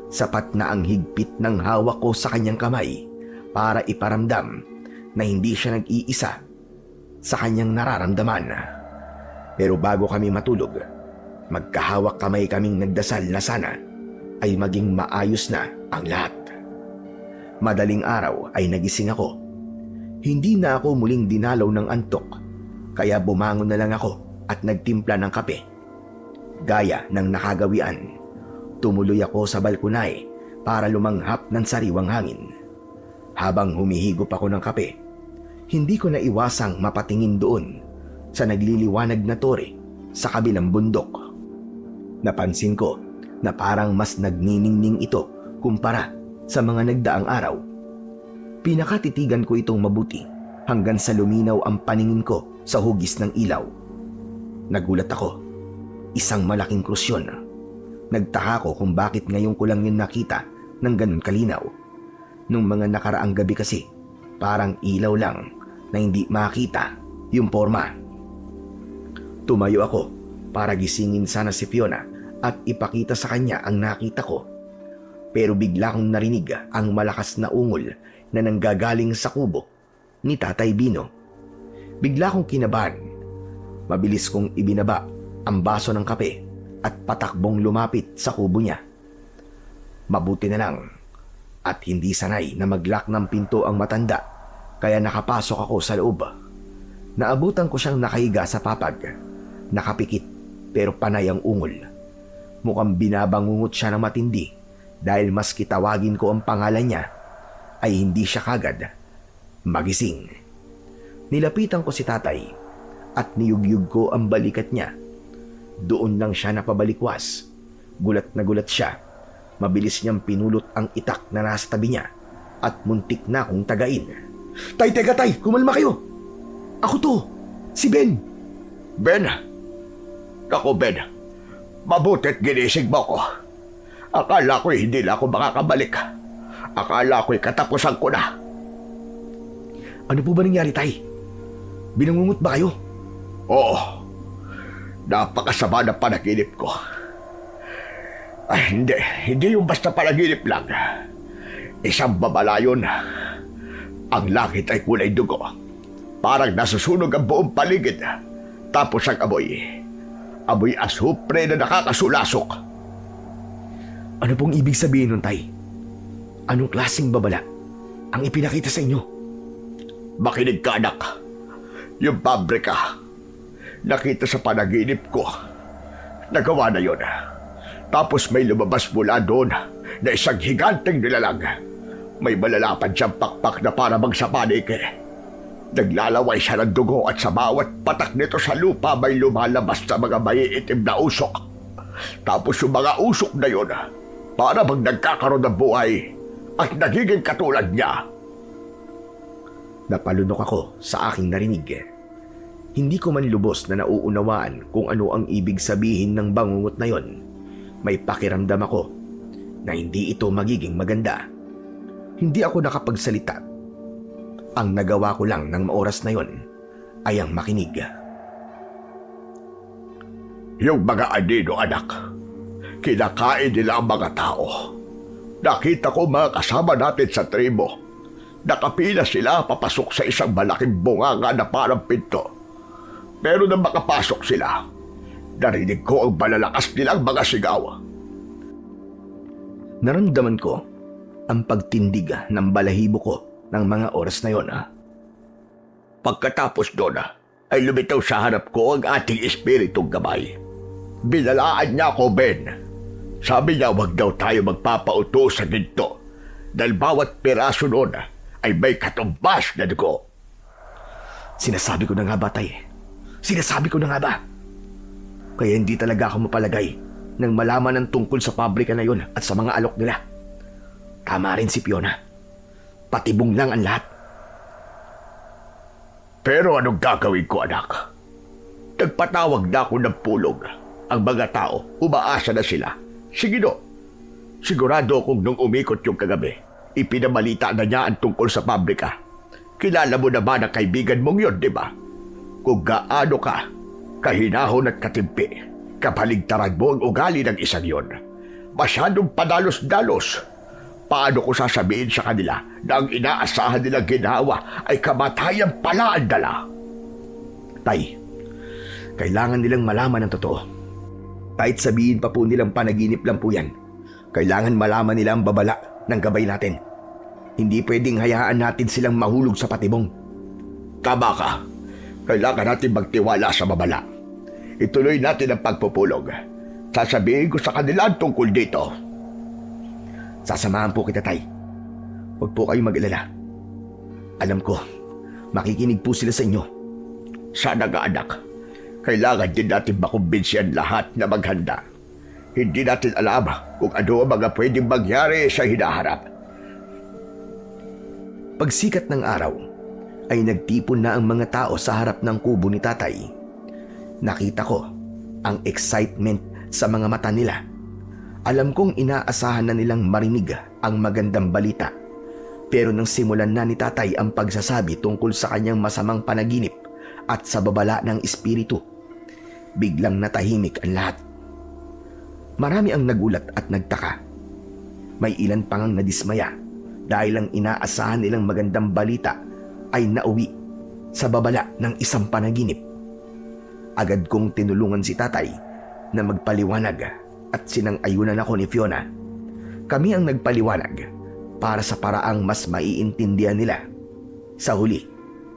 sapat na ang higpit ng hawak ko sa kanyang kamay para iparamdam na hindi siya nag-iisa sa kanyang nararamdaman. Pero bago kami matulog, magkahawak kamay kaming nagdasal na sana ay maging maayos na ang lahat. Madaling araw ay nagising ako. Hindi na ako muling dinalaw ng antok, kaya bumangon na lang ako at nagtimpla ng kape. Gaya ng nakagawian, tumuloy ako sa balkonay para lumanghap ng sariwang hangin. Habang humihigop ako ng kape, hindi ko naiwasang mapatingin doon sa nagliliwanag na tore sa kabilang bundok. Napansin ko na parang mas nagniningning ito kumpara sa mga nagdaang araw. Pinakatitigan ko itong mabuti hanggang sa luminaw ang paningin ko sa hugis ng ilaw. Nagulat ako. Isang malaking krus yun. Nagtaka ko kung bakit ngayon ko lang yun nakita ng ganun kalinaw. Nung mga nakaraang gabi kasi, parang ilaw lang na hindi makita yung forma. Tumayo ako para gisingin sana si Fiona at ipakita sa kanya ang nakita ko. Pero bigla kong narinig ang malakas na ungol na nanggagaling sa kubo ni Tatay Bino. Bigla kong kinabahan. Mabilis kong ibinaba ang baso ng kape at patakbong lumapit sa kubo niya. Mabuti na lang at hindi sanay na mag-lock ng pinto ang matanda, kaya nakapasok ako sa loob. Naabutan ko siyang nakahiga sa papag, nakapikit pero panay ang ungol. Mukhang binabangungot siya ng matindi dahil maski tawagin ko ang pangalan niya ay hindi siya kagad magising. Nilapitan ko si tatay at niyugyug ko ang balikat niya. Doon lang siya napabalikwas. Gulat na gulat siya. Mabilis niyang pinulot ang itak na nasa tabi niya at muntik na akong tagain. Tay, teka tay, kumalma kayo. Ako to, si Ben. Ben! Ako, Ben. Mabutit ginising mo ko. Akala ko'y hindi na ako makakabalik. Akala ko'y katapusan ko na. Ano po ba nangyari, tay? Binangungot ba kayo? Oo. Napakasama na panaginip ko. Ay, hindi yung basta panaginip lang. Isang babalayon. Ang langit ay kulay dugo. Parang nasusunog ang buong paligid. Tapos ang amoy asupre na nakakasulasok. Ano pong ibig sabihin nun, tay? Anong klaseng babala ang ipinakita sa inyo? Makinig ka, anak. Yung pabrika, nakita sa panaginip ko. Nagawa na yun. Tapos may lumabas mula doon na isang higanteng nilalang. May malalapad siyang pakpak na para magsapanik. Naglalaway siya ng dugo at sa bawat patak nito sa lupa may lumalabas sa mga maiitim na usok. Tapos yung mga usok na yun, para bang nagkakaroon ng buhay at nagiging katulad niya. Napalunok ako sa aking narinig. Hindi ko man lubos na nauunawaan kung ano ang ibig sabihin ng bangungot na yon. May pakiramdam ako na hindi ito magiging maganda. Hindi ako nakapagsalita. Ang nagawa ko lang ng oras na yon ay ang makinig. Yung mga anino, anak, kinakain nila ang mga tao. Nakita ko mga kasama natin sa tribo. Nakapila sila papasok sa isang malaking bunganga na parang pinto. Pero nang makapasok sila, narinig ko ang malalakas nilang mga sigaw. Naramdaman ko ang pagtindig ng balahibo ko ng mga oras na yon. Pagkatapos doon, ay lumitaw sa harap ko ang ating espiritong gabay. Binalaan niya ako, Ben. Sabi niya wag daw tayo magpapauto sa ginto dahil bawat piraso noon ay may katumbas na dugo. Sinasabi ko na nga ba, tay? Sinasabi ko na nga ba? Kaya hindi talaga ako mapalagay nang malaman ng tungkol sa pabrika na yon at sa mga alok nila. Tama rin si Fiona. Patibong lang ang lahat. Pero anong gagawin ko, anak? Nagpatawag na ako ng pulong. Ang mga tao, umaasa na sila. Sige no. Sigurado akong nung umikot yung kagabi, ipinabalita na niya ang tungkol sa pabrika. Kilala mo naman ang kaibigan mong yun, di ba? Kung gaano ka, kahinahon at katimpi, kapaligtaran mo ang ugali ng isang yon. Masyadong padalos-dalos. Paano ko sasabihin sa kanila na ang inaasahan nilang ginawa ay kamatayan pala ang dala? Tay, kailangan nilang malaman ang totoo. Kahit sabihin pa po nilang panaginip lang po yan, kailangan malaman nila ang babala ng gabay natin. Hindi pwedeng hayaan natin silang mahulog sa patibong. Tama ka. Kailangan natin magtiwala sa babala. Ituloy natin ang pagpupulong. Sasabihin ko sa kanila ang tungkol dito. Sasamahan po kita, Tay. Huwag po kayong mag-alala. Alam ko, makikinig po sila sa inyo. Sana nga anak, kailangan din natin makumbinsi ang lahat na maghanda. Hindi natin alam kung ano ang mga pwedeng mangyari sa hinaharap. Pagsikat ng araw, ay nagtipon na ang mga tao sa harap ng kubo ni Tatay. Nakita ko ang excitement sa mga mata nila. Alam kong inaasahan na nilang marinig ang magandang balita. Pero nang simulan na ni Tatay ang pagsasabi tungkol sa kanyang masamang panaginip at sa babala ng espiritu, biglang natahimik ang lahat. Marami ang nagulat at nagtaka. May ilan pang ang nadismaya dahil ang inaasahan nilang magandang balita ay nauwi sa babala ng isang panaginip. Agad kong tinulungan si Tatay na magpaliwanag at sinang-ayunan ako ni Fiona. Kami ang nagpaliwanag para sa paraang mas maiintindihan nila. Sa huli,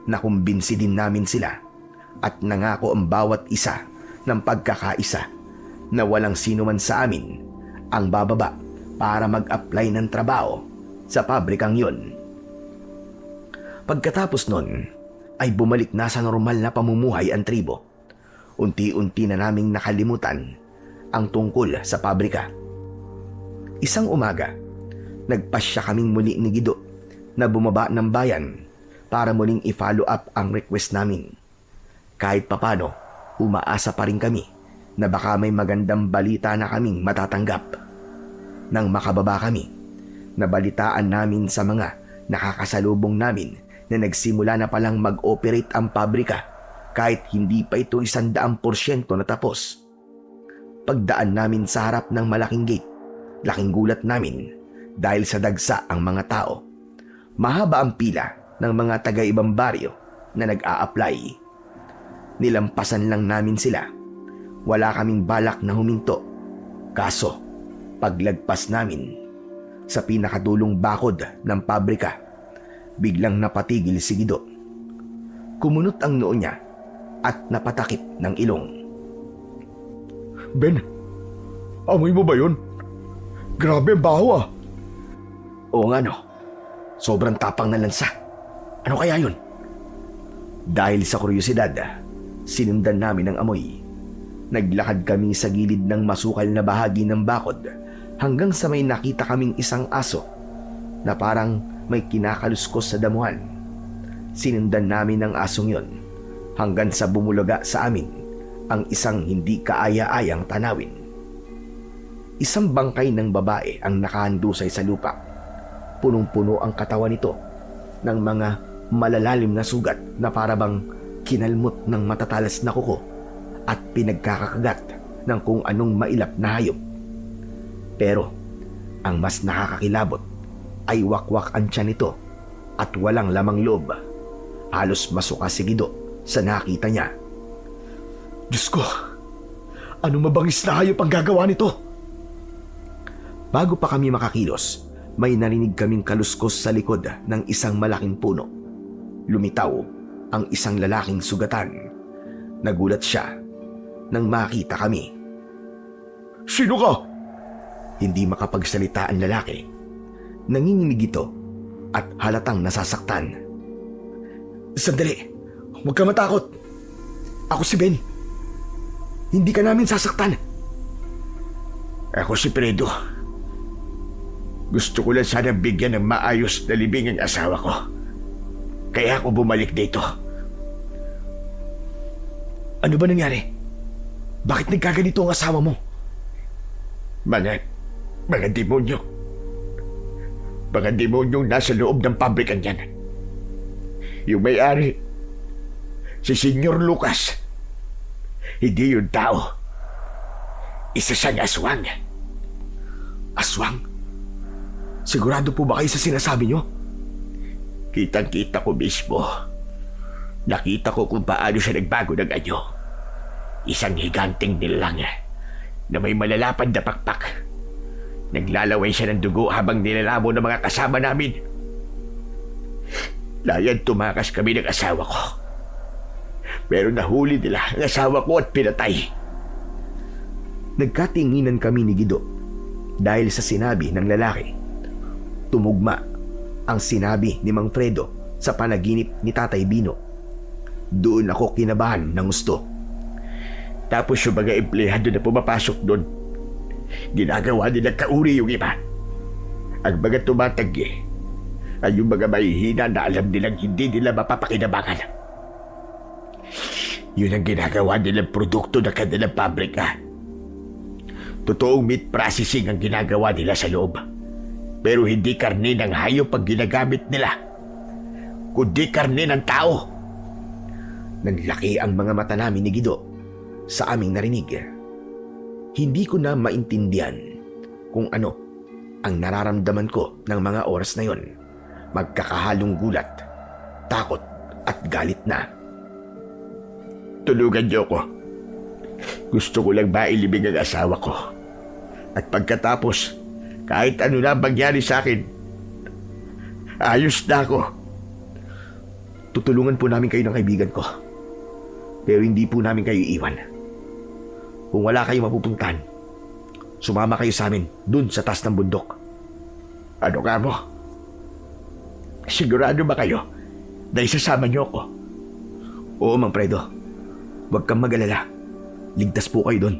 nakumbinsi din namin sila at nangako ang bawat isa ng pagkakaisa na walang sino man sa amin ang bababa para mag-apply ng trabaho sa pabrikang yon. Pagkatapos nun, ay bumalik na sa normal na pamumuhay ang tribo. Unti-unti na naming nakalimutan ang tungkol sa pabrika. Isang umaga, nagpasya kaming muli ni Gido na bumaba ng bayan para muling i-follow up ang request namin. Kahit papano, umaasa pa rin kami na baka may magandang balita na kaming matatanggap. Nang makababa kami, nabalitaan namin sa mga nakakasalubong namin na nagsimula na palang mag-operate ang pabrika kahit hindi pa ito 100% na tapos. Pagdaan namin sa harap ng malaking gate, laking gulat namin dahil sa dagsa ang mga tao. Mahaba ang pila ng mga taga-ibang baryo na nag-a-apply. Nilampasan lang namin sila. Wala kaming balak na huminto. Kaso, paglagpas namin sa pinakadulong bakod ng pabrika, biglang napatigil si Gido. Kumunot ang noo niya at napatakip ng ilong. Ben, amoy mo ba yun? Grabe ang baho ah. Oo nga no, sobrang tapang na lansa. Ano kaya yun? Dahil sa kuryosidad, sinundan namin ang amoy. Naglakad kami sa gilid ng masukal na bahagi ng bakod hanggang sa may nakita kaming isang aso na parang may kinakaluskos sa damuhan. Sinundan namin ang asong yon hanggang sa bumulaga sa amin ang isang hindi kaaya-ayang tanawin. Isang bangkay ng babae ang nakahandusay sa lupa. Punong-puno ang katawan nito ng mga malalalim na sugat na parabang kinalmot ng matatalas na kuko at pinagkakakagat ng kung anong mailap na hayop. Pero ang mas nakakakilabot ay wakwak ang tiyan nito at walang lamang loob. Halos masuka si Gido sa nakita niya. Diyos ko, ano mabangis na hayop ang gagawa nito? Bago pa kami makakilos, may narinig kaming kaluskos sa likod ng isang malaking puno. Lumitaw ang isang lalaking sugatan. Nagulat siya nang makita kami. Sino ka? Hindi makapagsalita ang lalaki. Nanginginig ito at halatang nasasaktan. Sandali, huwag ka matakot. Ako si Ben. Hindi ka namin sasaktan. Ako si Fredo. Gusto ko lang sana bigyan ng maayos na libing ang asawa ko. Kaya ako bumalik dito. Ano ba nangyari? Bakit nagkaganito ang asawa mo? Mga demonyo. Mga demonyong nasa loob ng pabrikan yan. Yung may-ari, si Senyor Lucas. Hindi yung tao. Isa siyang aswang. Aswang? Sigurado po ba kayo sa sinasabi nyo? Kitang-kita ko mismo. Nakita ko kung paano siya nagbago ng anyo. Isang higanting nilalang na may malalapad na pakpak. Naglalaway siya ng dugo habang nilalamo ng mga kasama namin. Layan tumakas kami ng asawa ko. Pero nahuli nila ang asawa ko at pinatay. Nagkatinginan kami ni Guido dahil sa sinabi ng lalaki. Tumugma ang sinabi ni Mang Fredo sa panaginip ni Tatay Bino. Doon ako kinabahan ng gusto. Tapos yung mga empleyado na pumapasok doon, ginagawa nilang kauri yung iba. Ang mga tumatagi ay yung mga mahihina na alam nilang hindi nila mapapakinabangan. Yun ang ginagawa nilang produkto ng kanilang pabrika. Totoong meat processing ang ginagawa nila sa loob. Pero hindi karne ng hayop ang ginagamit nila, kundi karne ng tao. Nanlaki ang mga mata namin ni Guido sa aming narinig. Hindi ko na maintindihan kung ano ang nararamdaman ko ng mga oras na yon. Magkakahalong gulat, takot at galit na. Tulungan niyo ko. Gusto ko lang mailibing ang asawa ko. At pagkatapos, kahit ano na mangyari sa akin, ayos na ako. Tutulungan po namin kayo ng kaibigan ko. Pero hindi po namin kayo iwan. Kung wala kayong mapupuntahan, sumama kayo sa amin dun sa taas ng bundok. Ano ka mo? Sigurado ba kayo na isasama niyo ako? Oo, Mang Fredo. Huwag kang mag-alala. Ligtas po kayo dun.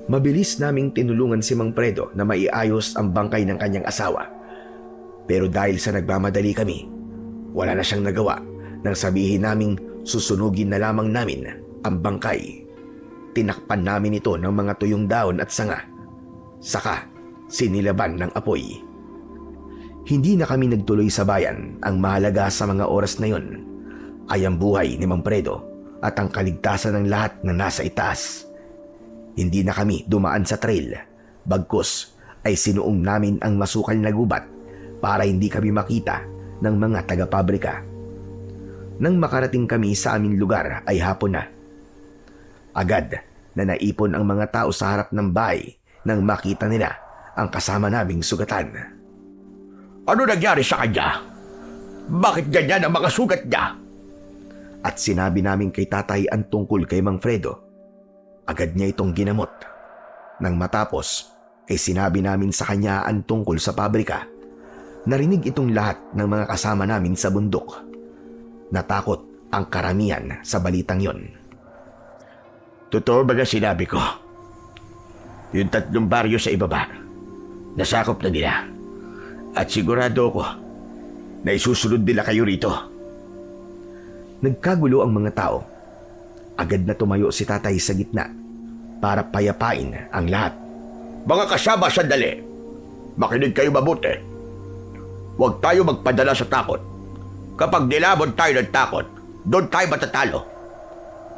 Mabilis naming tinulungan si Mang Fredo na maiayos ang bangkay ng kanyang asawa. Pero dahil sa nagmamadali kami, wala na siyang nagawa nang sabihin naming susunugin na lamang namin ang bangkay. Tinakpan namin ito ng mga tuyong daon at sanga. Saka sinilaban ng apoy. Hindi na kami nagtuloy sa bayan. Ang mahalaga sa mga oras na yon ay ang buhay ni Mang Fredo at ang kaligtasan ng lahat na nasa itaas. Hindi na kami dumaan sa trail. Bagkus ay sinuong namin ang masukal na gubat para hindi kami makita ng mga taga-pabrika. Nang makarating kami sa aming lugar ay hapon na. Agad na naipon ang mga tao sa harap ng bahay nang makita nila ang kasama naming sugatan. Ano nangyari sa kanya? Bakit ganyan ang mga sugat niya? At sinabi namin kay tatay ang tungkol kay Mang Fredo. Agad niya itong ginamot. Nang matapos, ay sinabi namin sa kanya ang tungkol sa pabrika. Narinig itong lahat ng mga kasama namin sa bundok. Natakot ang karamihan sa balitang yon. Totoo ba nga sinabi ko? Yung 3 baryo sa ibaba, nasakop na nila. At sigurado ako na isusunod nila kayo rito. Nagkagulo ang mga tao. Agad na tumayo si tatay sa gitna para payapain ang lahat. Mga kasama, sandali. Makinig kayo mabuti. Huwag tayo magpadala sa takot. Kapag nilamon tayo ng takot, doon tayo matatalo.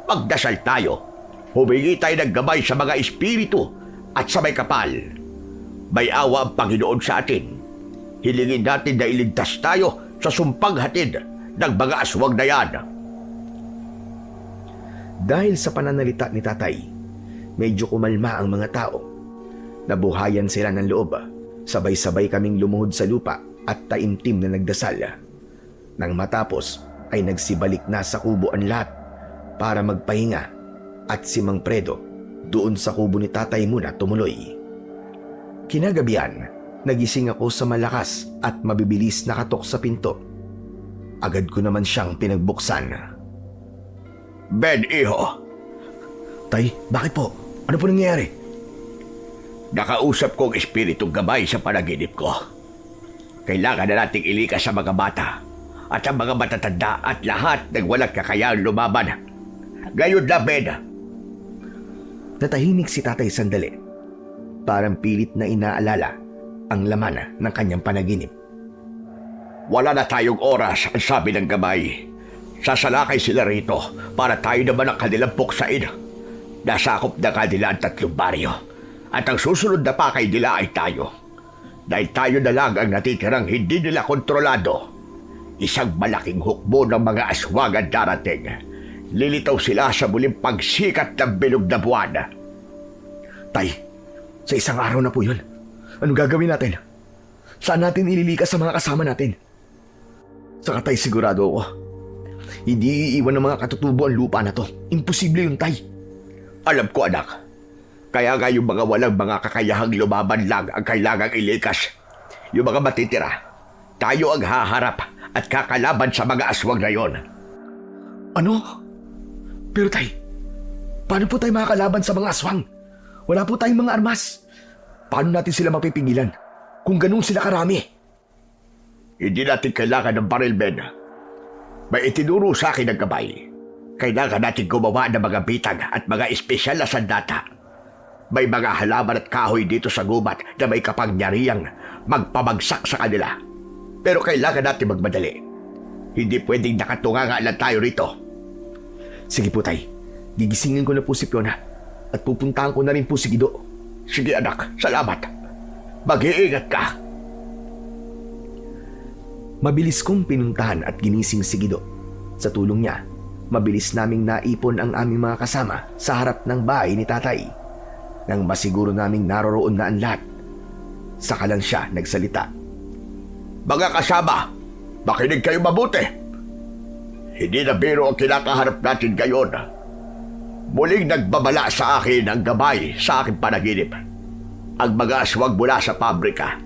Magdasal tayo. Humingi tayo ng gabay sa mga espiritu at sa may kapal. May awa ang Panginoon sa atin. Hilingin natin na iligtas tayo sa sumpang hatid ng mga aswang na yan. Dahil sa pananalita ni tatay, medyo kumalma ang mga tao. Nabuhayan sila ng loob. Sabay-sabay kaming lumuhod sa lupa at taimtim na nagdasal. Nang matapos ay nagsibalik na sa kubo ang lahat para magpahinga at si Mang Fredo doon sa kubo ni tatay muna tumuloy. Kinagabihan, nagising ako sa malakas at mabibilis na katok sa pinto. Agad ko naman siyang pinagbuksan. Ben, iho. Tay, bakit po? Ano po nangyayari? Nakausap ko ang espiritong gabay sa panaginip ko. Kailangan na nating ilikas sa mga bata at ang mga matatanda at lahat ng walang kakayaan lumaban. Gayon na, Ben. Natahimik si tatay sandali. Parang pilit na inaalala ang laman ng kanyang panaginip. Wala na tayong oras, ang sabi ng gabay. Sasalakay sila rito para tayo naman ang kanilang puksain. Nasakop na kanila ang 3 baryo. At ang susunod na pakay nila ay tayo. Dahil tayo na lang ang natitirang hindi nila kontrolado. Isang malaking hukbo ng mga aswang ang darating. Lilitaw sila sa muling pagsikat ng bilog na buwan. Tay, sa isang araw na po yun. Anong gagawin natin? Saan natin ililikas sa mga kasama natin? Saka tay, sigurado ako. Hindi iiwan ng mga katutubo ang lupa na to. Imposible yun, tay. Alam ko, anak. Kaya nga yung mga walang mga kakayahang lumaban lang ang kailangang ilikas. Yung mga matitira, tayo ang haharap at kakalaban sa mga aswang na yon. Ano? Pero tay, paano po tayo makakalaban sa mga aswang? Wala po tayong mga armas. Paano natin sila mapipigilan kung ganun sila karami? Hindi natin kailangan ng baril, Ben. May itinuro sa akin ng gabay. Kailangan natin gumawa ng mga bitag at mga espesyal na sandata. May mga halaman at kahoy dito sa gubat na may kapangyarihang magpabagsak sa kanila. Pero kailangan natin magmadali. Hindi pwedeng nakatunganga lang tayo rito. Sige po tay, gigisingin ko na po si Fiona at pupuntahan ko na rin po si Guido. Sige anak, salamat. Mag-iingat ka. Mabilis kong pinuntahan at ginising si Guido. Sa tulong niya, mabilis naming naipon ang aming mga kasama sa harap ng bahay ni tatay. Nang masiguro naming naroroon na ang lahat, saka lang siya nagsalita. Mga kasama, makinig kayo mabuti. Hindi na biro ang kinakaharap natin ngayon. Muling nagbabala sa akin ang gabay sa aking panaginip. Ang mga aswang mula sa pabrika.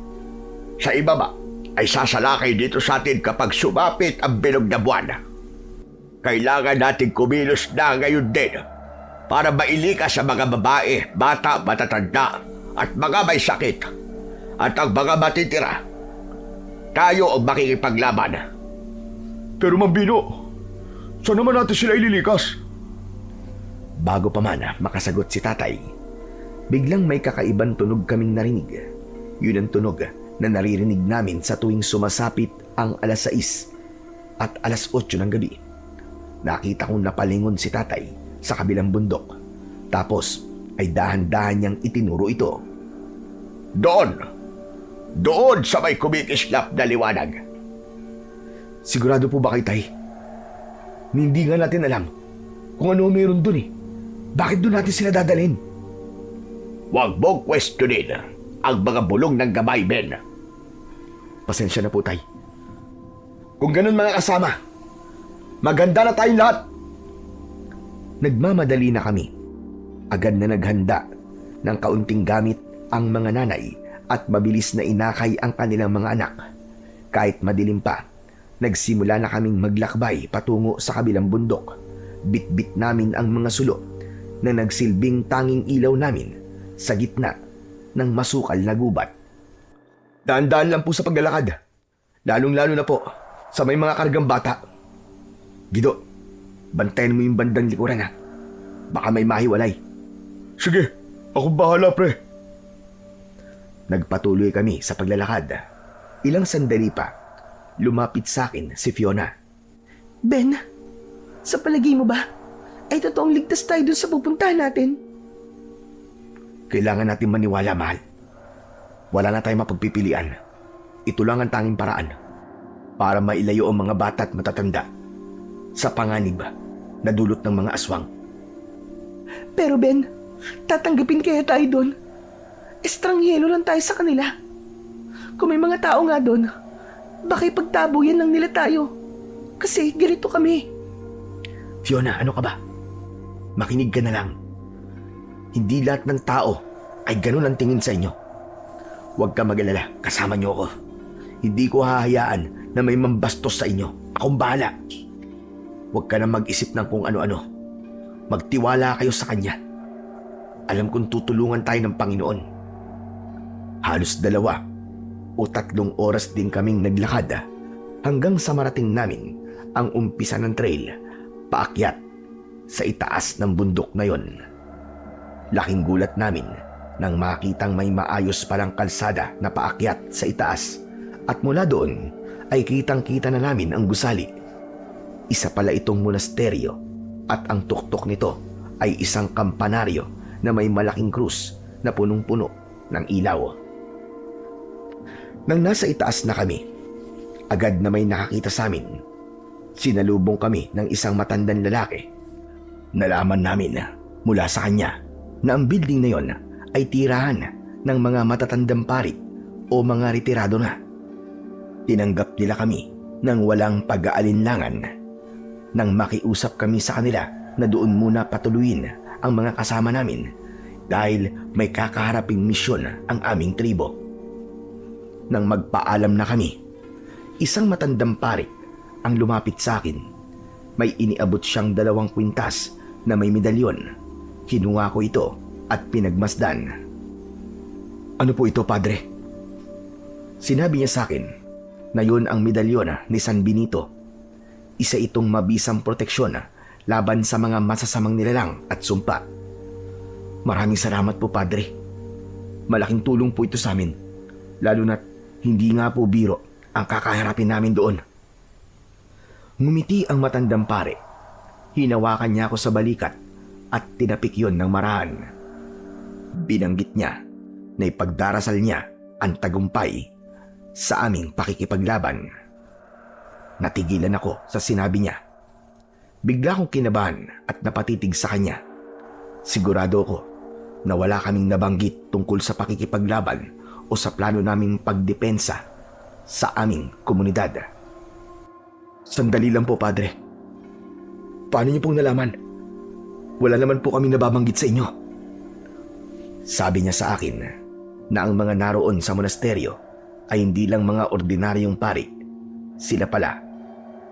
Sa ibaba ay sasalakay dito sa atin kapag sumapit ang bilog na buwan. Kailangan natin kumilos na ngayon din para mailikas sa mga babae, bata, matatanda at mga may sakit. At ang mga matitira, tayo ang makikipaglaban. Pero Mambino, saan naman natin sila ililikas? Bago pa man makasagot si tatay, biglang may kakaibang tunog kaming narinig. Yun ang tunog na naririnig namin sa tuwing sumasapit ang 6:00 at 8:00 ng gabi. Nakita kong napalingon si tatay sa kabilang bundok. Tapos ay dahan-dahan niyang itinuro ito. Doon! Doon sa may kumikislap na liwanag. Sigurado po ba kayo, tay? Hindi nga natin alam kung ano meron dun eh. Bakit doon natin sila dadalhin? Huwag mong questionin ang mga bulong ng gabay, Ben. Pasensya na po, tay. Kung ganun mga kasama, maganda na tayong lahat. Nagmamadali na kami. Agad na naghanda ng kaunting gamit ang mga nanay at mabilis na inakay ang kanilang mga anak. Kahit madilim pa, nagsimula na kaming maglakbay patungo sa kabilang bundok. Bit-bit namin ang mga sulo na nagsilbing tanging ilaw namin sa gitna ng masukal na gubat. Daan-daan lang po sa paglalakad. Lalong-lalo na po sa may mga kargang bata. Guido, bantayan mo yung bandang likuran ha. Baka may mahiwalay. Sige, ako bahala pre. Nagpatuloy kami sa paglalakad. Ilang sandali pa, lumapit sa akin si Fiona. Ben, sa palagay mo ba, ay totoong ligtas tayo dun sa pupuntahan natin? Kailangan natin maniwala, mahal. Wala na tayong mapagpipilian. Ito lang ang tanging paraan para mailayo ang mga bata at matatanda sa panganib na dulot ng mga aswang. Pero Ben, tatanggapin kaya tayo doon? Estranghero lang tayo sa kanila. Kung may mga tao nga doon, baka ipagtabuyan lang nila tayo. Kasi ganito kami. Fiona, ano ka ba? Makinig ka na lang. Hindi lahat ng tao ay ganun ang tingin sa inyo. Huwag ka mag-alala, kasama niyo ako. Hindi ko hahayaan na may mambastos sa inyo. Akong bahala. Huwag ka na mag-isip ng kung ano-ano. Magtiwala kayo sa Kanya. Alam kong tutulungan tayo ng Panginoon. Halos 2 o 3 oras din kaming naglakad hanggang sa marating namin ang umpisa ng trail, paakyat sa itaas ng bundok na yon. Laking gulat namin nang makitang may maayos palang kalsada na paakyat sa itaas at mula doon ay kitang-kita na namin ang gusali. Isa pala itong monasteryo at ang tuktok nito ay isang kampanaryo na may malaking krus na punong-puno ng ilaw. Nang nasa itaas na kami, agad na may nakakita sa amin. Sinalubong kami ng isang matandang lalaki. Nalaman namin mula sa kanya na ang building na yon ay tirahan ng mga matatandang pari o mga retirado na. Tinanggap nila kami ng walang pag-aalinlangan. Nang makiusap kami sa kanila na doon muna patuluyin ang mga kasama namin dahil may kakaharaping misyon ang aming tribo. Nang magpaalam na kami, isang matandang pari ang lumapit sa akin. May iniabot siyang 2 kwintas na may medalyon. Kinuha ko ito at pinagmasdan. Ano po ito, Padre? Sinabi niya sa akin na yun ang medalyon ni San Benito. Isa itong mabisang proteksyon laban sa mga masasamang nilalang at sumpa. Maraming salamat po, Padre. Malaking tulong po ito sa amin, lalo na't hindi nga po biro ang kakaharapin namin doon. Ngumiti ang matandang pare. Hinawakan niya ako sa balikat at tinapik yon ng marahan. Binanggit niya na ipagdarasal niya ang tagumpay sa aming pakikipaglaban. Natigilan ako sa sinabi niya. Bigla kong kinabahan at napatitig sa kanya. Sigurado ako na wala kaming nabanggit tungkol sa pakikipaglaban o sa plano naming pagdepensa sa aming komunidad. Sandali lang po, Padre. Paano niyo pong nalaman? Wala naman po kaming nababanggit sa inyo. Sabi niya sa akin na ang mga naroon sa monasteryo ay hindi lang mga ordinaryong pari. Sila pala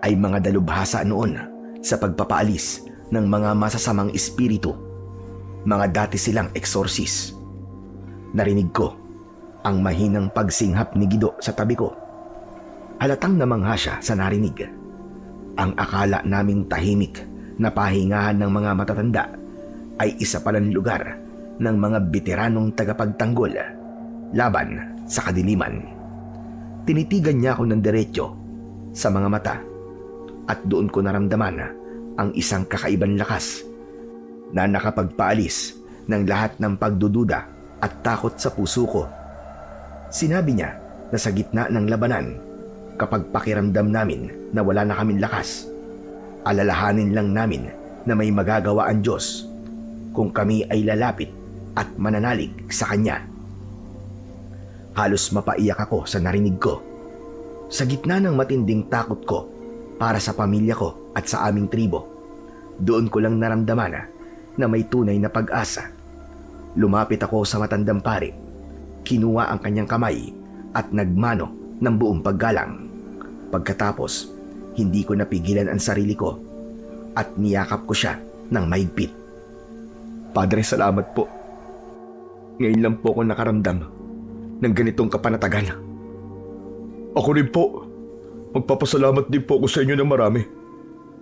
ay mga dalubhasa noon sa pagpapaalis ng mga masasamang espiritu. Mga dati silang exorcist. Narinig ko ang mahinang pagsinghap ni Guido sa tabi ko. Halatang namangha siya sa narinig. Ang akala naming tahimik na pahingahan ng mga matatanda ay isa palang lugar ng mga veteranong tagapagtanggol laban sa kadiliman. Tinitigan niya ako ng diretsyo sa mga mata at doon ko naramdaman ang isang kakaibang lakas na nakapagpaalis ng lahat ng pagdududa at takot sa puso ko. Sinabi niya na sa gitna ng labanan, kapag pakiramdam namin na wala na kaming lakas, alalahanin lang namin na may magagawa ang Diyos kung kami ay lalapit at mananalig sa Kanya. Halos mapaiyak ako sa narinig ko. Sa gitna ng matinding takot ko para sa pamilya ko at sa aming tribo, doon ko lang naramdaman na may tunay na pag-asa. Lumapit ako sa matandang pari, kinuha ang kanyang kamay at nagmano ng buong paggalang. Pagkatapos, hindi ko napigilan ang sarili ko at niyakap ko siya ng mahigpit. Padre, salamat po. Ngayon lang po ako nakaramdam ng ganitong kapanatagan. Ako rin po. Magpapasalamat din po ako sa inyo ng marami.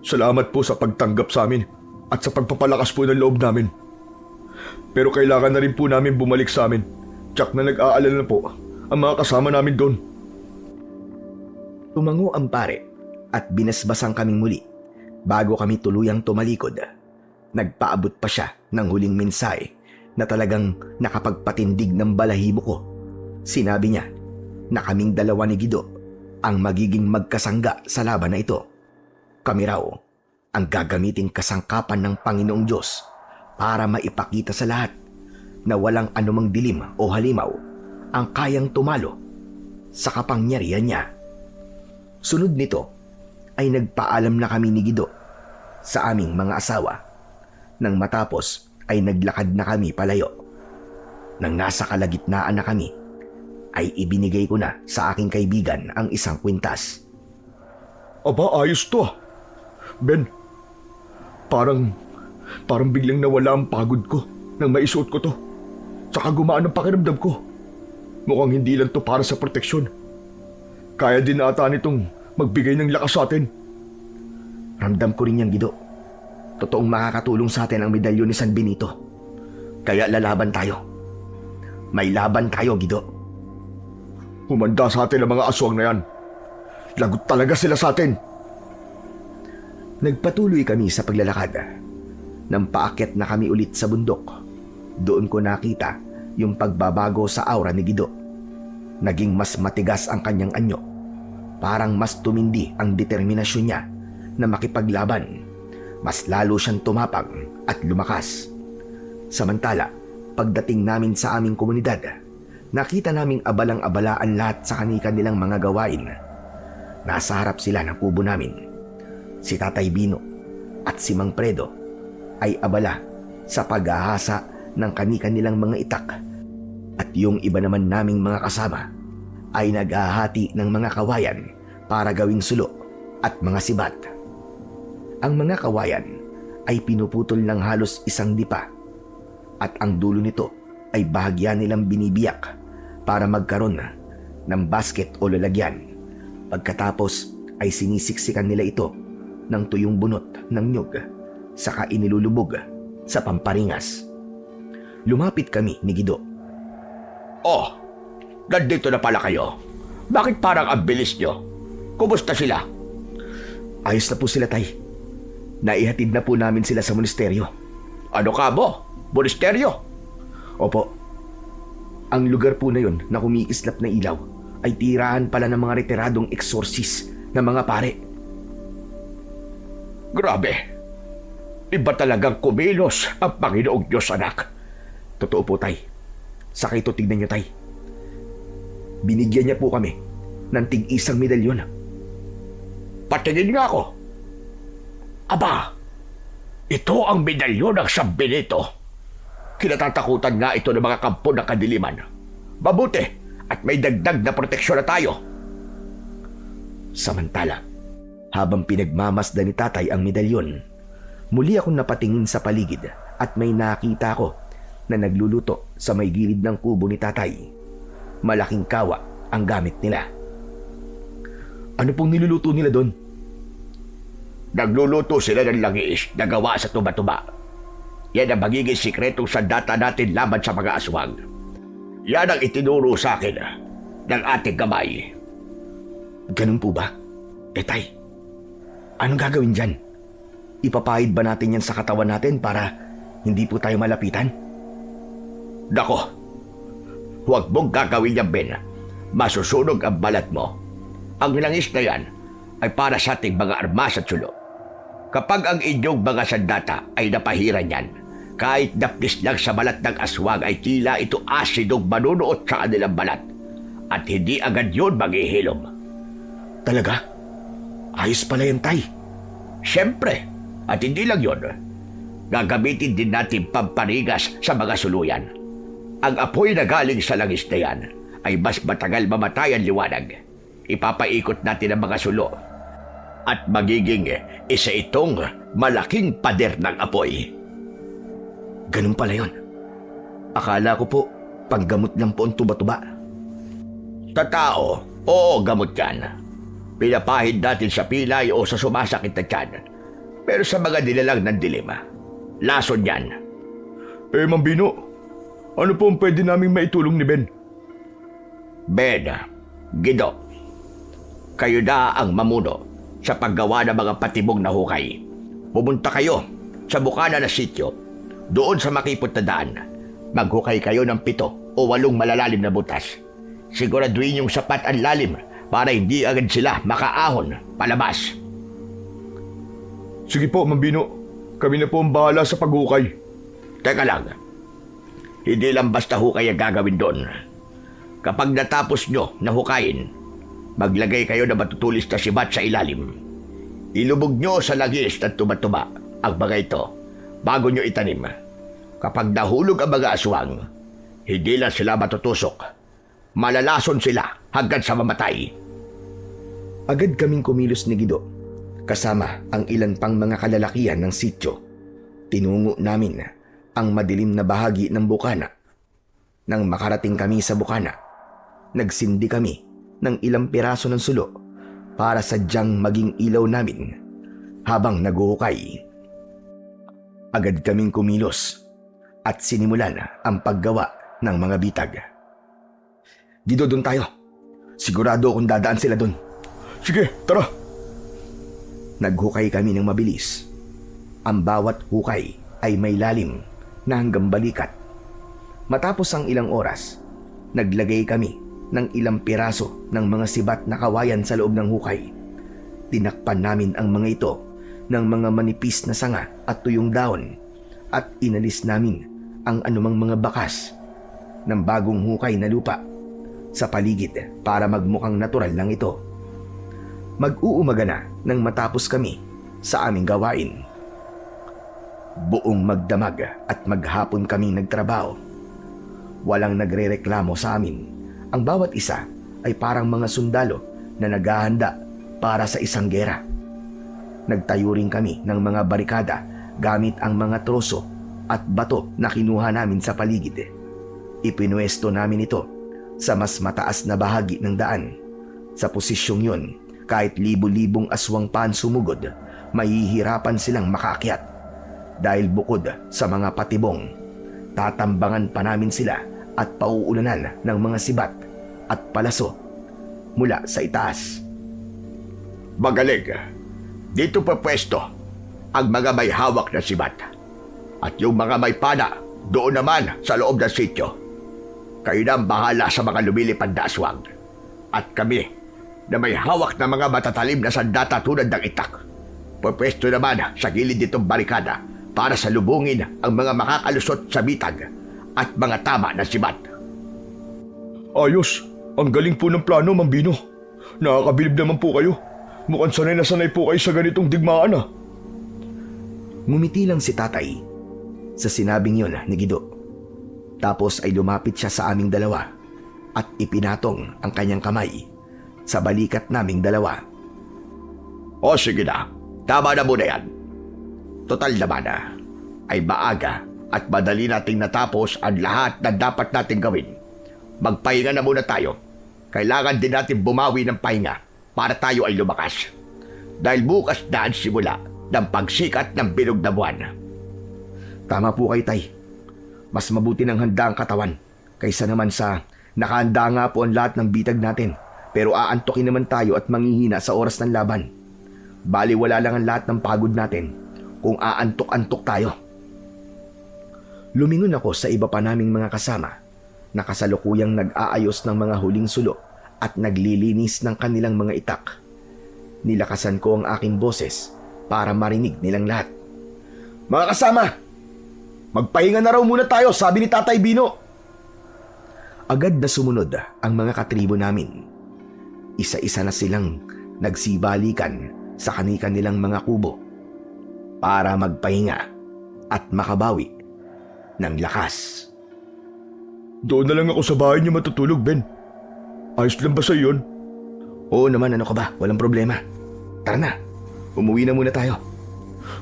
Salamat po sa pagtanggap sa amin at sa pagpapalakas po ng loob namin. Pero kailangan na rin po namin bumalik sa amin. Tsak na nag-aalala na po ang mga kasama namin doon. Tumango ang pare at binasbasan kaming muli bago kami tuluyang tumalikod. Nagpaabot pa siya ng huling mensahe na talagang nakapagpatindig ng balahibo ko. Sinabi niya na kaming dalawa ni Guido ang magiging magkasangga sa laban na ito. Kami raw ang gagamiting kasangkapan ng Panginoong Diyos para maipakita sa lahat na walang anumang dilim o halimaw ang kayang tumalo sa kapangyarihan niya. Sunod nito ay nagpaalam na kami ni Guido sa aming mga asawa. Nang matapos ay naglakad na kami palayo. Nang nasa kalagitnaan na kami, ay ibinigay ko na sa aking kaibigan ang isang kwintas. Aba, ayos to ah. Ben, parang biglang nawala ang pagod ko nang maisuot ko to. Tsaka gumaan ang pakiramdam ko. Mukhang hindi lang to para sa proteksyon. Kaya din ata nitong magbigay ng lakas sa atin. Ramdam ko rin yan, Guido. Totoong makakatulong sa atin ang medalyon ni San Benito. Kaya lalaban tayo. May laban tayo, Gido. Humanda sa atin ang mga aswang na yan. Lagot talaga sila sa atin. Nagpatuloy kami sa paglalakad. Nang paakyat na kami ulit sa bundok, doon ko nakita yung pagbabago sa aura ni Gido. Naging mas matigas ang kanyang anyo. Parang mas tumindi ang determinasyon niya na makipaglaban. Mas lalo siyang tumapang at lumakas. Samantala, pagdating namin sa aming komunidad, nakita naming abalang-abala ang lahat sa kanilang mga gawain. Nasa harap sila ng kubo namin. Si Tatay Bino at si Mang Predo ay abala sa paghahasa ng kanilang mga itak, at yung iba naman naming mga kasama ay naghahati ng mga kawayan para gawing sulo at mga sibat. Ang mga kawayan ay pinuputol ng halos isang dipa, at ang dulo nito ay bahagya nilang binibiyak para magkaroon ng basket o lalagyan. Pagkatapos ay sinisiksikan nila ito ng tuyong bunot ng nyug, saka inilulubog sa pamparingas. Lumapit kami ni Gido. Oh, nandito na pala kayo. Bakit parang ang bilis nyo? Kumusta sila? Ayos na po sila, Tay. Naihatid na po namin sila sa monasteryo. Ano ka mo? Monasteryo? Opo. Ang lugar po na yun na kumikislap na ilaw ay tirahan pala ng mga retiradong exorcist na mga pare. Grabe. Iba talagang kumilos ang Panginoong Diyos, anak. Totoo po, Tay. Saka ito, tignan niyo, Tay. Binigyan niya po kami ng tig-isang medalyon. Patingin nga ako. Aba, ito ang medalyon ng San Benito. Kinatatakutan nga ito ng mga kampo ng kadiliman. Mabuti at may dagdag na proteksyon na tayo. Samantala, habang pinagmamasdan ni Tatay ang medalyon, muli akong napatingin sa paligid at may nakita ko na nagluluto sa may gilid ng kubo ni Tatay. Malaking kawa ang gamit nila. Ano pong niluluto nila doon? Nagluluto sila ng langis na gawa sa tuba-tuba. Yan ang magiging sikretong sandata natin laban sa mga aswang. Yan ang itinuro sa akin ng ating kamay. Ganun po ba? Tay, anong gagawin dyan? Ipapahid ba natin yan sa katawan natin para hindi po tayo malapitan? Nako, huwag mong gagawin yan, Ben. Masusunog ang balat mo. Ang langis na yan ay para sa ating mga armas at sulo. Kapag ang inyong mga sandata ay napahiran yan, kahit dapis lang sa balat ng aswang ay tila ito asidong manunuot sa kanilang balat at hindi agad yun maghihilom. Talaga? Ayos pala yan, Tay. Siyempre, at hindi lang yun, gagamitin din natin pampanigas sa mga suluyan. Ang apoy na galing sa langis na yan ay mas matagal mamatay ang liwanag. Ipapaikot natin ang mga sulo at magiging isa itong malaking pader ng apoy. Ganun pala yun. Akala ko po, panggamot lang po ang tuba-tuba. Sa tao, oo, gamot yan. Pinapahid natin sa pilay o sa sumasakit na tiyan. Pero sa mga nilalang ng dilema, lason yan. Ma'am Bino, ano po ang pwede naming maitulong ni Ben? Ben, Gido, kayo na ang mamuno sa paggawa ng mga patibong na hukay. Pumunta kayo sa bukana na sityo, doon sa makipot na daan. Maghukay kayo ng 7 o 8 malalalim na butas. Siguraduhin yung sapat ang lalim para hindi agad sila makaahon palabas. Sige po, Ma'am Bino. Kami na po ang bahala sa paghukay. Teka lang, hindi lang basta hukay ang gagawin doon. Kapag natapos nyo na hukayin, maglagay kayo ng matutulis na sibat sa ilalim. Ilubog nyo sa langis at tuba-tuba ang mga ito bago nyo itanim. Kapag nahulog ang mga aswang, hindi lang sila matutusok. Malalason sila hanggang sa mamatay. Agad kaming kumilos ni Gido, kasama ang ilan pang mga kalalakihan ng sityo. Tinungo namin ang madilim na bahagi ng bukana. Nang makarating kami sa bukana, nagsindi kami ng ilang piraso ng sulo para sadyang maging ilaw namin habang naguhukay. Agad kaming kumilos at sinimulan ang paggawa ng mga bitag. Gido, doon tayo. Sigurado akong dadaan sila doon. Sige, tara. Naghukay kami ng mabilis. Ang bawat hukay ay may lalim na hanggang balikat. Matapos ang ilang oras, naglagay kami ng ilang piraso ng mga sibat na kawayan sa loob ng hukay. Tinakpan namin ang mga ito ng mga manipis na sanga at tuyong dahon at inalis namin ang anumang mga bakas ng bagong hukay na lupa sa paligid para magmukhang natural lang ito. Mag-uumaga na nang matapos kami sa aming gawain. Buong magdamag at maghapon kaming nagtrabaho. Walang nagrereklamo sa amin. Ang bawat isa ay parang mga sundalo na naghahanda para sa isang gera. Nagtayo rin kami ng mga barikada gamit ang mga troso at bato na kinuha namin sa paligid. Ipinwesto namin ito sa mas mataas na bahagi ng daan. Sa posisyong yun, kahit libo-libong aswang pa ang sumugod, mahihirapan silang makaakyat. Dahil bukod sa mga patibong, tatambangan pa namin sila at pauulanan ng mga sibat at palaso mula sa itaas. Magaling. Dito pa pwesto ang mga may hawak na sibat. At yung mga may pana, doon naman sa loob ng sityo. Kayo na ang bahala sa mga lumilipad na aswang. At kami, na may hawak na mga matatalim na sandata tulad ng itak, pupwesto naman sa gilid nitong barikada para salubungin ang mga makakalusot sa bitag at mga tama na sibat. Ayos. Ang galing po ng plano, Mang Bino. Nakakabilib naman po kayo. Mukhang sanay na sanay po kayo sa ganitong digmaan ah. Ngumiti lang si tatay sa sinabing yun ni Gido. Tapos ay lumapit siya sa aming dalawa at ipinatong ang kanyang kamay sa balikat naming dalawa. O sige na, tama na muna yan. Total naman na, ay maaga at madali nating natapos ang lahat na dapat nating gawin. Magpahinga na muna tayo. Kailangan din natin bumawi ng pahinga para tayo ay lumakas. Dahil bukas na ang simula ng pagsikat ng bilog na buwan. Tama po kay tay. Mas mabuti ng handa ang katawan kaysa naman sa nakahanda nga po ang lahat ng bitag natin pero aantokin naman tayo at manghihina sa oras ng laban. Bali wala lang ang lahat ng pagod natin kung aantok-antok tayo. Lumingon ako sa iba pa naming mga kasama na kasalukuyang nag-aayos ng mga huling sulo at naglilinis ng kanilang mga itak. Nilakasan ko ang aking boses para marinig nilang lahat. Mga kasama! Magpahinga na raw muna tayo, sabi ni Tatay Bino. Agad na sumunod ang mga katribo namin. Isa-isa na silang nagsibalikan sa kani-kanilang mga kubo para magpahinga at makabawi ng lakas. Doon na lang ako sa bahay niyo matutulog, Ben. Ayos lang ba sa iyon? Oo naman, ano ka ba? Walang problema. Tara na, umuwi na muna tayo.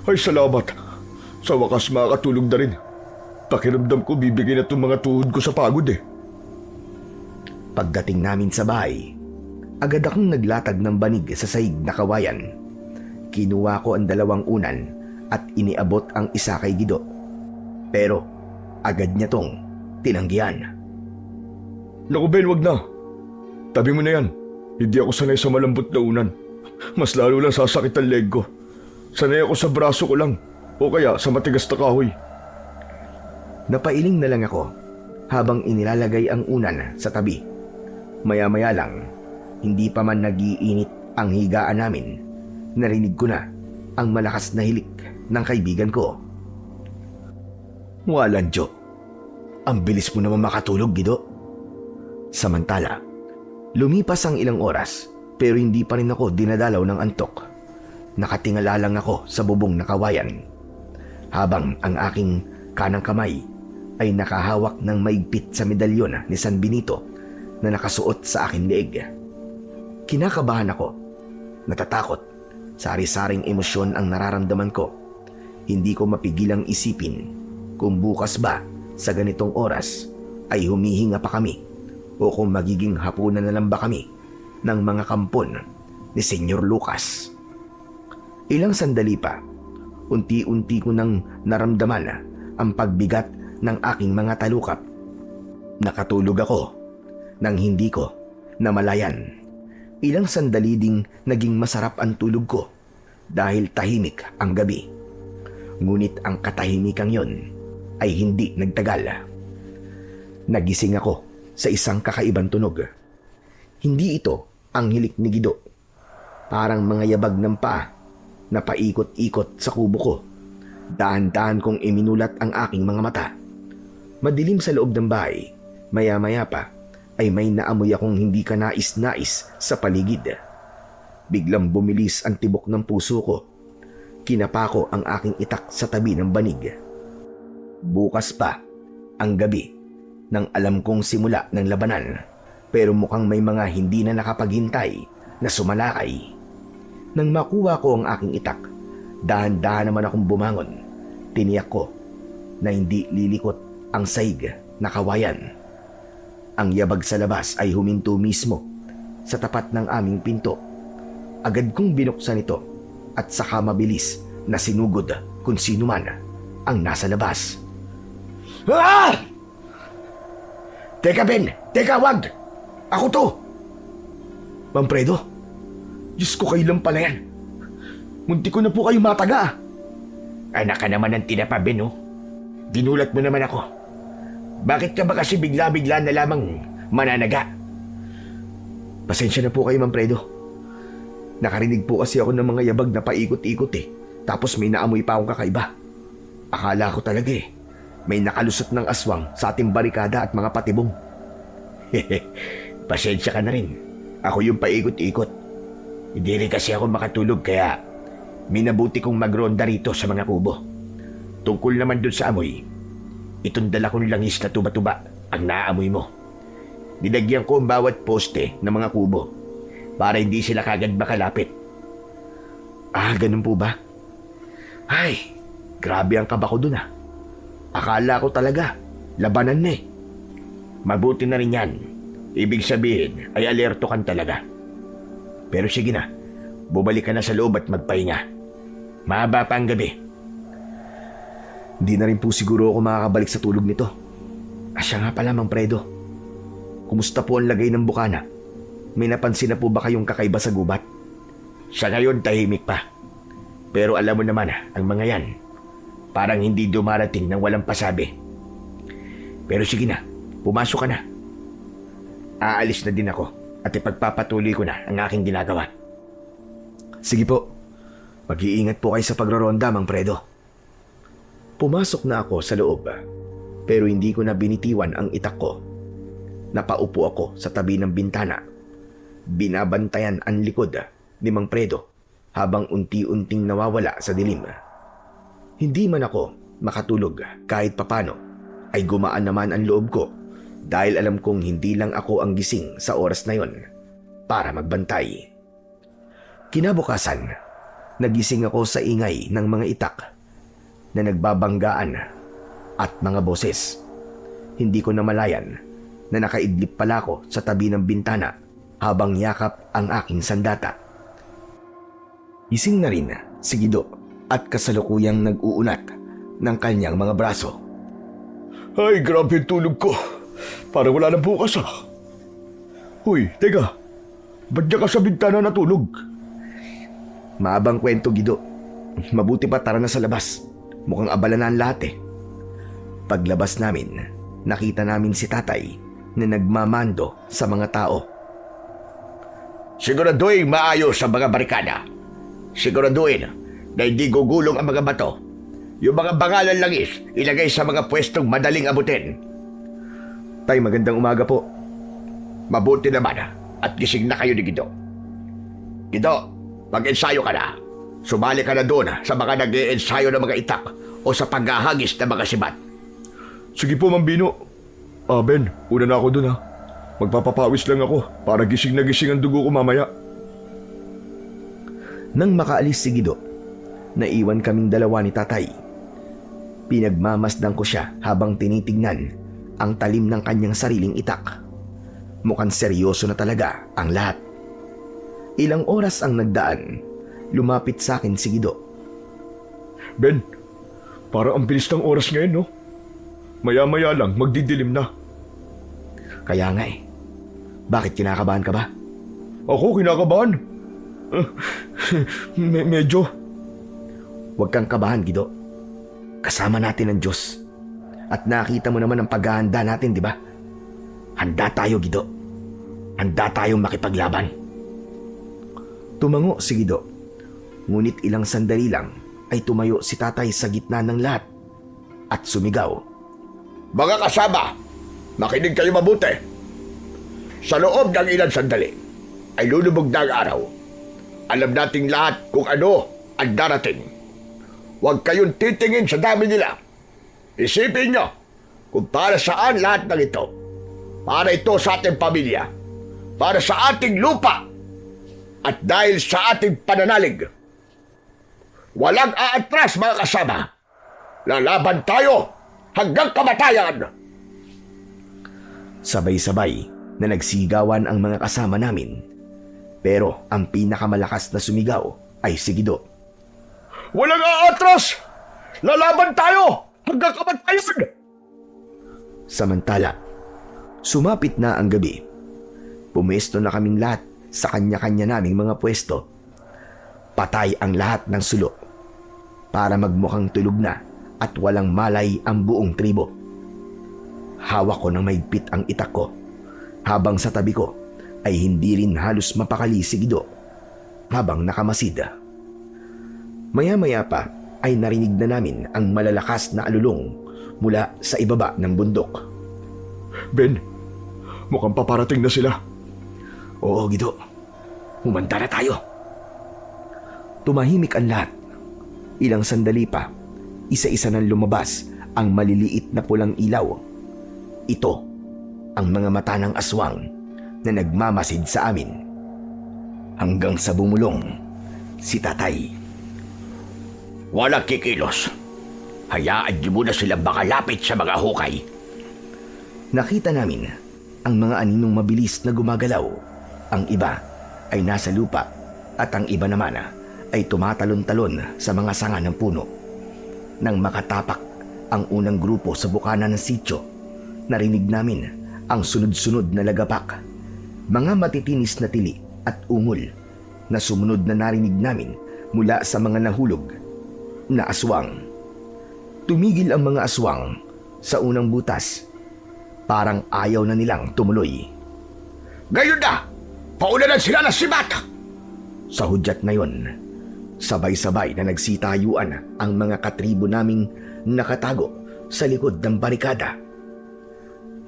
Ay, salamat. Sa wakas makakatulog na rin. Pakiramdam ko bibigyan na itong mga tuhod ko sa pagod eh. Pagdating namin sa bahay, agad akong naglatag ng banig sa saig na kawayan. Kinuha ko ang dalawang unan at iniabot ang isa kay Gido. Pero agad niya tong tinanggihan. Naku Ben, wag na. Tabi mo na yan. Hindi ako sanay sa malambot na unan. Mas lalo lang sasakit ang leg ko. Sanay ako sa braso ko lang. O kaya sa matigas na kahoy. Napailing na lang ako habang inilalagay ang unan sa tabi. Maya-maya lang, hindi pa man nagiinit ang higaan namin, narinig ko na ang malakas na hilik ng kaibigan ko. Walang Diyo. Ang bilis mo naman makatulog, Gido. Samantala, lumipas ang ilang oras pero hindi pa rin ako dinadalaw ng antok. Nakatingala lang ako sa bubong na kawayan habang ang aking kanang kamay ay nakahawak ng maigpit sa medalyon ni San Benito na nakasuot sa aking leeg. Kinakabahan ako, natatakot, sari-saring emosyon ang nararamdaman ko. Hindi ko mapigilang isipin kung bukas ba sa ganitong oras ay humihinga pa kami o kung magiging hapunan na lang ba kami ng mga kampon ni Senyor Lucas. Ilang sandali pa, unti-unti ko nang naramdaman ang pagbigat ng aking mga talukap. Nakatulog ako nang hindi ko namalayan. Ilang sandali ding naging masarap ang tulog ko dahil tahimik ang gabi. Ngunit ang katahimikan yon ay hindi nagtagal. Nagising ako sa isang kakaibang tunog. Hindi ito ang hilik ni Gido. Parang mga yabag ng paa na paikot-ikot sa kubo ko. Dahan-dahan kong iminulat ang aking mga mata. Madilim sa loob ng bahay. Maya-maya pa ay may naamoy akong hindi ka nais-nais sa paligid. Biglang bumilis ang tibok ng puso ko. Kinapa ko ang aking itak sa tabi ng banig. Bukas pa ang gabi nang alam kong simula ng labanan, pero mukhang may mga hindi na nakapaghintay na sumalakay. Nang makuha ko ang aking itak, dahan-dahan naman akong bumangon. Tiniyak ko na hindi lilikot ang saig na kawayan. Ang yabag sa labas ay huminto mismo sa tapat ng aming pinto. Agad kong binuksan ito at saka mabilis na sinugod kung sino man ang nasa labas. Ah! Teka, Ben! Teka, wag! Ako to! Manfredo, Diyos ko, kayo lang pala yan. Munti ko na po kayo mataga. Anak ka naman ng tinapa, Ben, oh. Ginulat mo naman ako. Bakit ka ba kasi bigla-bigla na lamang mananaga? Pasensya na po kayo, Manfredo. Nakarinig po kasi ako ng mga yabag na paikot-ikot eh. Tapos may naamoy pa akong kakaiba. Akala ko talaga eh, may nakalusot ng aswang sa ating barikada at mga patibong. Pasensya ka na rin. Ako yung paikot-ikot. Hindi rin kasi ako makatulog kaya minabuti kong magronda rito sa mga kubo. Tungkol naman dun sa amoy, itong dala kong langis na tuba-tuba ang naamoy mo. Dinagyan ko ang bawat poste ng mga kubo para hindi sila kagad makalapit. Ah, ganun po ba? Ay, grabe ang kaba ko dun ah. Akala ko talaga, labanan na eh. Mabuti na rin yan. Ibig sabihin ay alerto kan talaga. Pero sige na, bumalik ka na sa loob at magpahinga. Mahaba pa ang gabi. Di na rin po siguro ako makakabalik sa tulog nito. Asya nga pala, Manfredo. Kumusta po ang lagay ng bukana? May napansin na po ba kayong kakaiba sa gubat? Sa ngayon tahimik pa. Pero alam mo naman ang mga yan, parang hindi dumarating ng walang pasabi. Pero sige na, pumasok ka na. Aalis na din ako at ipagpapatuloy ko na ang aking ginagawa. Sige po. Mag-iingat po kayo sa pagroronda, Manfredo. Pumasok na ako sa loob, pero hindi ko na binitiwan ang itak ko. Napaupo ako sa tabi ng bintana. Binabantayan ang likod ni Manfredo habang unti-unting nawawala sa dilim. Hindi man ako makatulog kahit papano, ay gumaan naman ang loob ko dahil alam kong hindi lang ako ang gising sa oras na yon para magbantay. Kinabukasan, nagising ako sa ingay ng mga itak na nagbabanggaan at mga boses. Hindi ko namalayan na nakaidlip pala ako sa tabi ng bintana habang yakap ang aking sandata. Gising na rin si Gido at kasalukuyang nag-uunat ng kanyang mga braso. Ay, grabe yung tulog ko. Parang wala na bukas ah. Uy, teka. Ba't ka sa bintana natulog? Maabang kwento, Gido. Mabuti pa tara na sa labas. Mukhang abala na ang lahat eh. Paglabas namin, nakita namin si tatay na nagmamando sa mga tao. Siguraduhin maayos sa mga barikada. Siguraduhin na hindi gugulong ang mga bato. Yung mga bangalan langis, ilagay sa mga pwestong madaling abutin. Tay, magandang umaga po. Mabuti naman at gising na kayo ni Gido. Gido, mag-ensayo ka na. Sumali ka na doon sa mga nag-i-ensayo ng mga itak o sa paghahagis ng mga sibat. Sige po, Mambino. Ben, una na ako dun ha. Magpapapawis lang ako para gising na gising ang dugo ko mamaya. Nang makaalis si Gido, naiwan kaming dalawa ni tatay. Pinagmamasdan ko siya habang tinitignan ang talim ng kanyang sariling itak. Mukhang seryoso na talaga ang lahat. Ilang oras ang nagdaan, lumapit sa akin si Gido. Ben, parang ang bilis ng oras ngayon, no? Maya-maya lang, magdidilim na. Kaya nga eh. Bakit kinakabahan ka ba? Ako, kinakabahan. Medyo. Huwag kang kabahan, Gido. Kasama natin ang Diyos. At nakita mo naman ang paghahanda natin, di ba? Handa tayo, Gido. Handa tayong makipaglaban. Tumango si Gido. Ngunit ilang sandali lang ay tumayo si tatay sa gitna ng lahat at sumigaw. Mga kasama, makinig kayo mabuti. Sa loob ng ilang sandali ay lulubog na ang araw. Alam nating lahat kung ano ang darating. Huwag kayong titingin sa dami nila. Isipin nyo kung para saan lahat ng ito. Para ito sa ating pamilya. Para sa ating lupa. At dahil sa ating pananalig. Walang aatras mga kasama. Lalaban tayo hanggang kamatayan. Sabay-sabay na nagsigawan ang mga kasama namin. Pero ang pinakamalakas na sumigaw ay si Gido. Walang aatras! Lalaban tayo hanggang kamatayan! Samantala, sumapit na ang gabi. Pumesto na kaming lahat sa kanya-kanya naming mga pwesto. Patay ang lahat ng sulo para magmukhang tulog na at walang malay ang buong tribo. Hawak ko ng maigpit ang itak ko habang sa tabi ko ay hindi rin halos mapakali si Gido habang nakamasid. Maya-maya pa ay narinig na namin ang malalakas na alulong mula sa ibaba ng bundok. Ben, mukhang paparating na sila. Oo, Gido. Humanda na tayo. Tumahimik ang lahat. Ilang sandali pa, isa-isa nang lumabas ang maliliit na pulang ilaw. Ito ang mga mata ng aswang na nagmamasid sa amin. Hanggang sa bumulong si tatay. Walang kikilos. Hayaan niyo muna silang makalapit sa mga hukay. Nakita namin ang mga aninong mabilis na gumagalaw. Ang iba ay nasa lupa at ang iba naman ay tumatalon-talon sa mga sanga ng puno. Nang makatapak ang unang grupo sa bukana ng sityo, narinig namin ang sunod-sunod na lagapak. Mga matitinis na tili at ungol na sumunod na narinig namin mula sa mga nahulog na aswang. Tumigil ang mga aswang sa unang butas. Parang ayaw na nilang tumuloy. Ngayon na! Paulanan sila ng sibat! Sa hudyat na yon, sabay-sabay na nagsitayuan ang mga katribo naming nakatago sa likod ng barikada.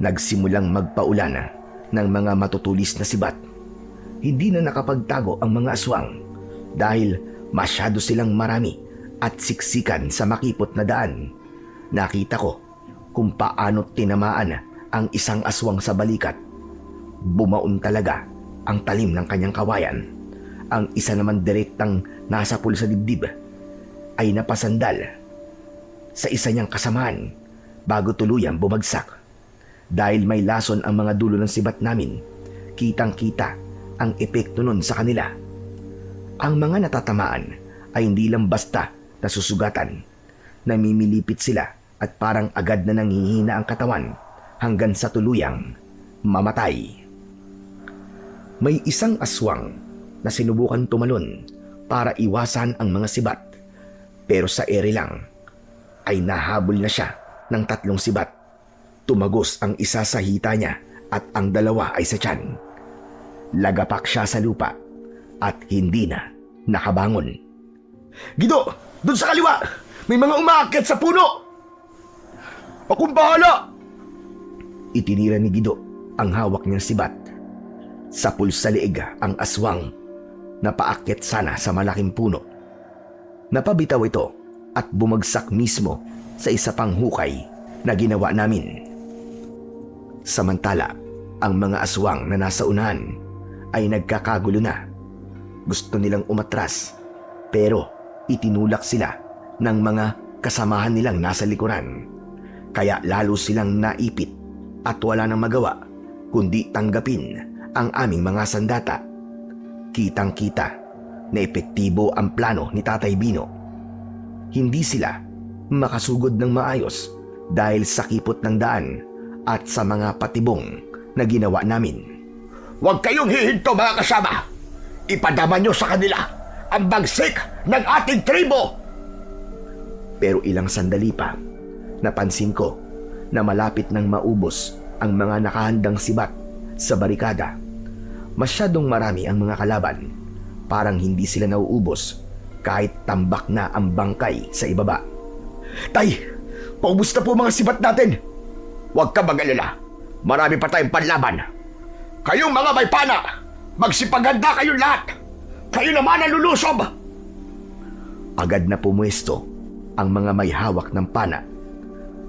Nagsimulang magpaulan ng mga matutulis na sibat. Hindi na nakapagtago ang mga aswang dahil masyado silang marami at siksikan sa makipot na daan. Nakita ko kung paano tinamaan ang isang aswang sa balikat. Bumaon talaga ang talim ng kanyang kawayan. Ang isa naman direktang nasa pul sa dibdib ay napasandal sa isa niyang kasamaan bago tuluyang bumagsak. Dahil may lason ang mga dulo ng sibat namin, kitang-kita ang epekto nun sa kanila. Ang mga natatamaan ay hindi lang basta nasusugatan. Namimilipit sila at parang agad na nanghihina ang katawan hanggang sa tuluyang mamatay. May isang aswang na sinubukan tumalon para iwasan ang mga sibat. Pero sa ere lang ay nahabol na siya ng 3 sibat. Tumagos ang isa sa hita niya at ang 2 ay sa tiyan. Lagapak siya sa lupa at hindi na nakabangon. Gido! Doon sa kaliwa! May mga umaakyat sa puno! Akong bahala! Itinira ni Gido ang hawak niyang sibat. Sa pulsa liig ang aswang na paakyat sana sa malaking puno. Napabitaw ito at bumagsak mismo sa isa pang hukay na ginawa namin. Samantala, ang mga aswang na nasa unahan ay nagkakagulo na. Gusto nilang umatras pero itinulak sila ng mga kasamahan nilang nasa likuran. Kaya lalo silang naipit at wala nang magawa kundi tanggapin ang aming mga sandata. Kitang-kita na epektibo ang plano ni Tatay Bino. Hindi sila makasugod ng maayos dahil sa kipot ng daan at sa mga patibong na ginawa namin. Huwag kayong hihinto mga kasama. Ipadama nyo sa kanila ang bagsik ng ating tribo. Pero ilang sandali pa, napansin ko na malapit nang maubos ang mga nakahandang sibat sa barikada. Masyadong marami ang mga kalaban. Parang hindi sila nauubos kahit tambak na ang bangkay sa ibaba. Tay, paubos na po mga sibat natin. Huwag ka mag-alala. Marami pa tayong panlaban. Kayong mga may pana, magsipaganda kayong lahat. Kayo naman ang lulusob. Agad na pumuesto ang mga may hawak ng pana.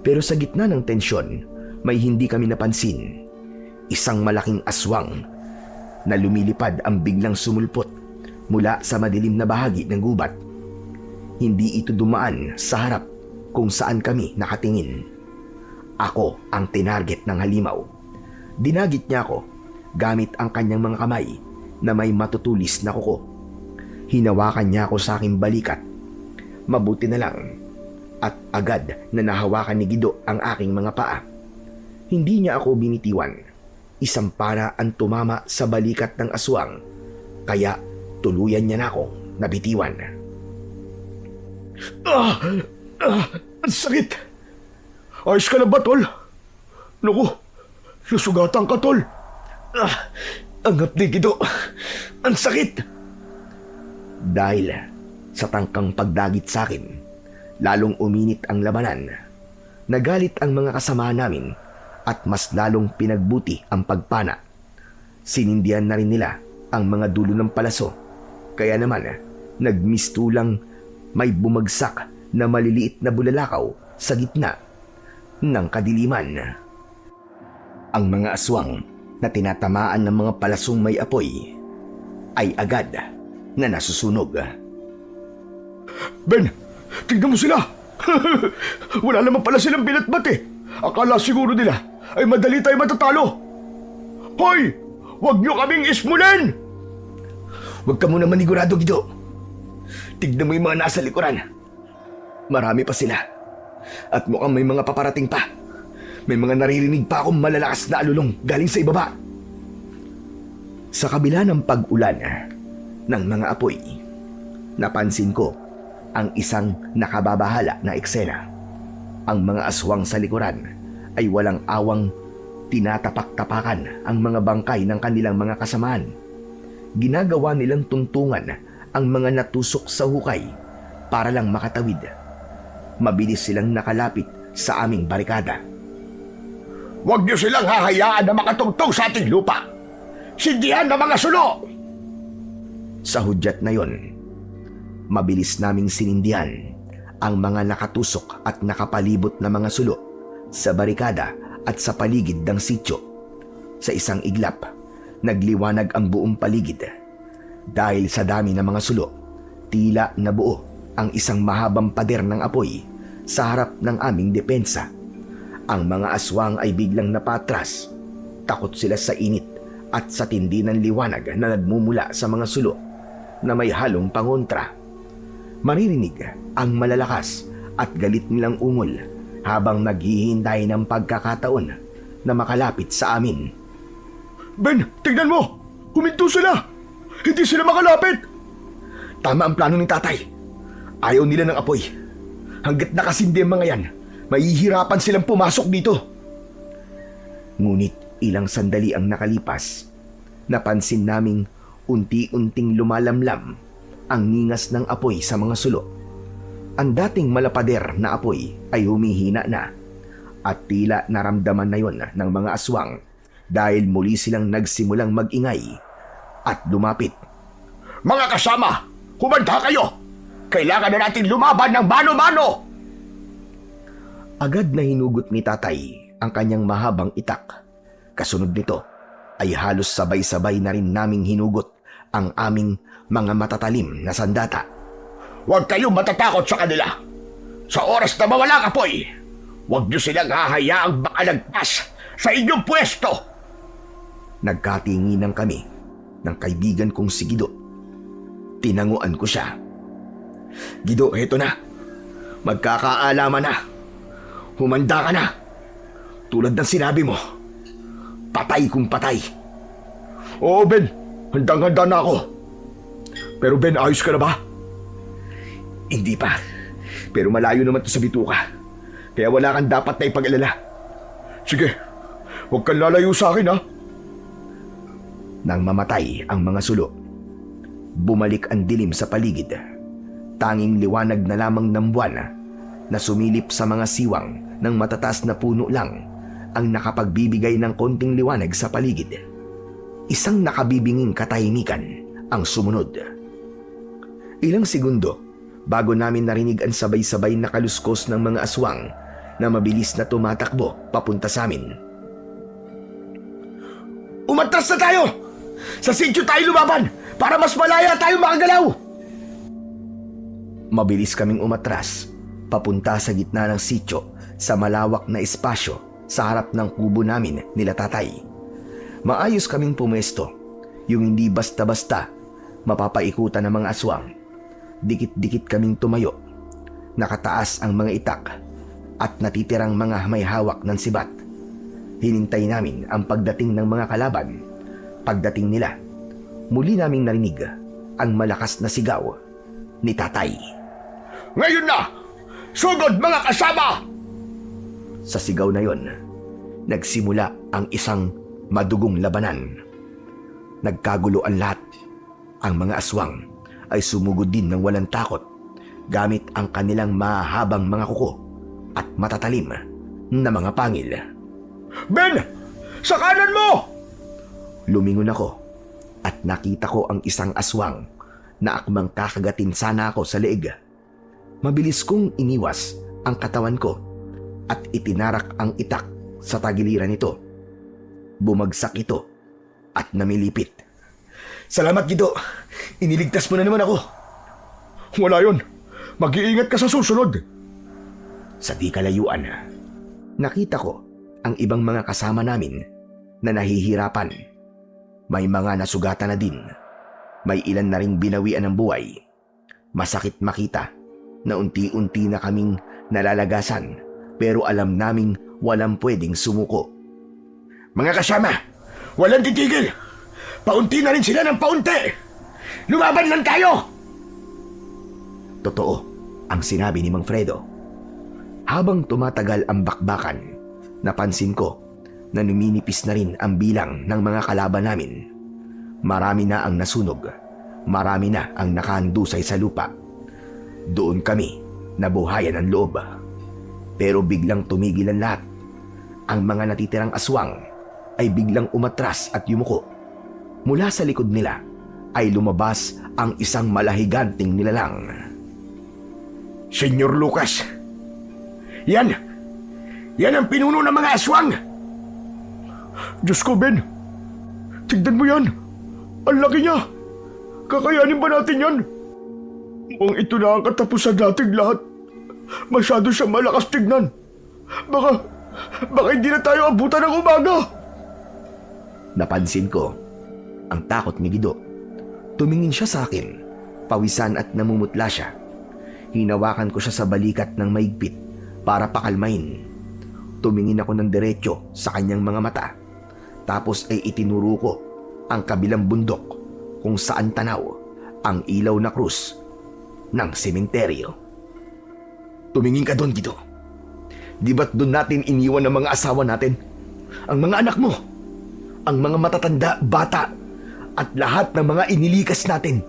Pero sa gitna ng tensyon, may hindi kami napansin. Isang malaking aswang na lumilipad ang biglang sumulpot mula sa madilim na bahagi ng gubat. Hindi ito dumaan sa harap kung saan kami nakatingin. Ako ang tinarget ng halimaw. Dinagit niya ako gamit ang kanyang mga kamay na may matutulis na kuko. Hinawakan niya ako sa aking balikat. Mabuti na lang at agad na nahawakan ni Gido ang aking mga paa. Hindi niya ako binitiwan. Isang para ang tumama sa balikat ng aswang, kaya tuluyan niya na akong nabitiwan. Ang sakit! Ayos ka na ba, tol? Naku, nasugatan ka, tol. Ang hapdi, Gido. Ang sakit! Dahil sa tangkang pagdagit sa akin, lalong uminit ang labanan. Nagalit ang mga kasama namin at mas lalong pinagbuti ang pagpana. Sinindihan na rin nila ang mga dulo ng palaso. Kaya naman, nagmistulang may bumagsak na maliliit na bulalakaw sa gitna ng kadiliman. Ang mga aswang na tinatamaan ng mga palasong may apoy ay agad na nasusunog. Ben, tignan mo sila! Wala naman pala silang binatbat eh. Akala siguro nila ay madali tayo matatalo. Hoy! Huwag niyo kaming ismulin! Huwag ka muna manigurado, Gido. Tignan mo yung mga nasa likuran. Marami pa sila. At mukhang may mga paparating pa. May mga naririnig pa akong malalakas na alulong galing sa ibaba. Sa kabila ng pag-ulan ng mga apoy, napansin ko ang isang nakababahala na eksena. Ang mga aswang sa likuran ay walang awang tinatapak-tapakan ang mga bangkay ng kanilang mga kasamaan. Ginagawa nilang tungtungan ang mga natusok sa hukay para lang makatawid. Mabilis silang nakalapit sa aming barikada. Huwag niyo silang hahayaan na makatungtong sa ating lupa. Sindihan ng mga sulo! Sa hudyat na yon, mabilis naming sinindihan ang mga nakatusok at nakapalibot na mga sulo sa barikada at sa paligid ng sityo. Sa isang iglap, nagliwanag ang buong paligid. Dahil sa dami ng mga sulo, tila nabuo ang isang mahabang pader ng apoy sa harap ng aming depensa. Ang mga aswang ay biglang napatras. Takot sila sa init at sa tindi ng liwanag na nagmumula sa mga sulo na may halong pangontra. Maririnig ang malalakas at galit nilang ungol habang naghihintay ng pagkakataon na makalapit sa amin. Ben, tignan mo! Huminto sila! Hindi sila makalapit! Tama ang plano ni tatay. Ayaw nila ng apoy. Hanggat nakasindi ang mga yan, mahihirapan silang pumasok dito. Ngunit ilang sandali ang nakalipas, napansin naming unti-unting lumalamlam ang ningas ng apoy sa mga sulo. Ang dating malapader na apoy ay humihina na at tila naramdaman na yon ng mga aswang dahil muli silang nagsimulang magingay at lumapit. Mga kasama, humanda kayo! Kailangan na natin lumaban ng mano-mano! Agad na hinugot ni tatay ang kanyang mahabang itak. Kasunod nito ay halos sabay-sabay na rin naming hinugot ang aming mga matatalim na sandata. Huwag kayong matatakot sa kanila. Sa oras na mawala ang apoy, huwag niyo silang hahayaang makalagpas sa inyong pwesto. Nagkatinginan kami ng kaibigan kong si Gido. Tinanguan ko siya. Gido, heto na. Magkakaalaman na. Humanda ka na. Tulad ng sinabi mo, patay kung patay. Oo, Ben. Handang-handa na ako. Pero Ben, ayos ka na ba? Hindi pa. Pero malayo naman to sa bituka. Kaya wala kang dapat na ipag-alala. Sige, huwag kang lalayo sa akin ha. Nang mamatay ang mga sulo, bumalik ang dilim sa paligid. Tanging liwanag na lamang ng buwan na sumilip sa mga siwang ng matataas na puno lang ang nakapagbibigay ng konting liwanag sa paligid. Isang nakabibinging katahimikan ang sumunod. Ilang segundo bago namin narinig ang sabay-sabay na kaluskos ng mga aswang na mabilis na tumatakbo papunta sa amin. Umatras na tayo! Sa sityo tayo lumaban para mas malaya tayo makagalaw! Mabilis kaming umatras papunta sa gitna ng sityo sa malawak na espasyo sa harap ng kubo namin nila tatay. Maayos kaming pumwesto, yung hindi basta-basta mapapaikutan ng mga aswang. Dikit-dikit kaming tumayo, nakataas ang mga itak at natitirang mga may hawak ng sibat. Hinintay namin ang pagdating ng mga kalaban. Pagdating nila, muli naming narinig ang malakas na sigaw ni tatay. Ngayon na! Sugod mga kasama! Sa sigaw na yon, nagsimula ang isang madugong labanan. Nagkagulo ang lahat. Ang mga aswang ay sumugod din ng walang takot gamit ang kanilang mahabang mga kuko at matatalim na mga pangil. Ben! Sa kanan mo! Lumingon ako at nakita ko ang isang aswang na akmang kakagatin sana ako sa leeg. Mabilis kong iniwas ang katawan ko at itinarak ang itak sa tagiliran nito. Bumagsak ito at namilipit. Salamat, Gido. Iniligtas mo na naman ako. Wala yun. Mag-iingat ka sa susunod. Sa di kalayuan, nakita ko ang ibang mga kasama namin na nahihirapan. May mga nasugatan na din. May ilan na ring binawian ng buhay. Masakit makita na unti-unti na kaming nalalagasan pero alam naming walang pwedeng sumuko. Mga kasama, walang titigil. Paunti na rin sila ng paunti. Lumaban lang tayo! Totoo ang sinabi ni Mang Fredo. Habang tumatagal ang bakbakan, napansin ko na numinipis na rin ang bilang ng mga kalaban namin. Marami na ang nasunog, marami na ang nakahandusay sa lupa. Doon kami nabuhayan ang loob. Pero biglang tumigil ang lahat. Ang mga natitirang aswang ay biglang umatras at yumuko. Mula sa likod nila ay lumabas ang isang malahiganting nilalang. Senyor Lucas, yan ang pinuno ng mga aswang. Diyos ko, Ben. Tignan mo yan. Ang laki niya. Kakayanin ba natin yan? Mukhang ito na ang katapusan nating lahat. Masyado siyang malakas tignan. Baka hindi na tayo abutan ng umaga. Napansin ko ang takot ni Gido. Tumingin siya sa akin, pawisan at namumutla siya. Hinawakan ko siya sa balikat ng maigpit para pakalmain. Tumingin ako ng diretso sa kanyang mga mata. Tapos ay itinuro ko ang kabilang bundok kung saan tanaw ang ilaw na krus ng sementeryo. Tumingin ka doon, Gido. Di ba't doon natin iniwan ang mga asawa natin? Ang mga anak mo? Ang mga matatanda, bata, at lahat ng mga inilikas natin.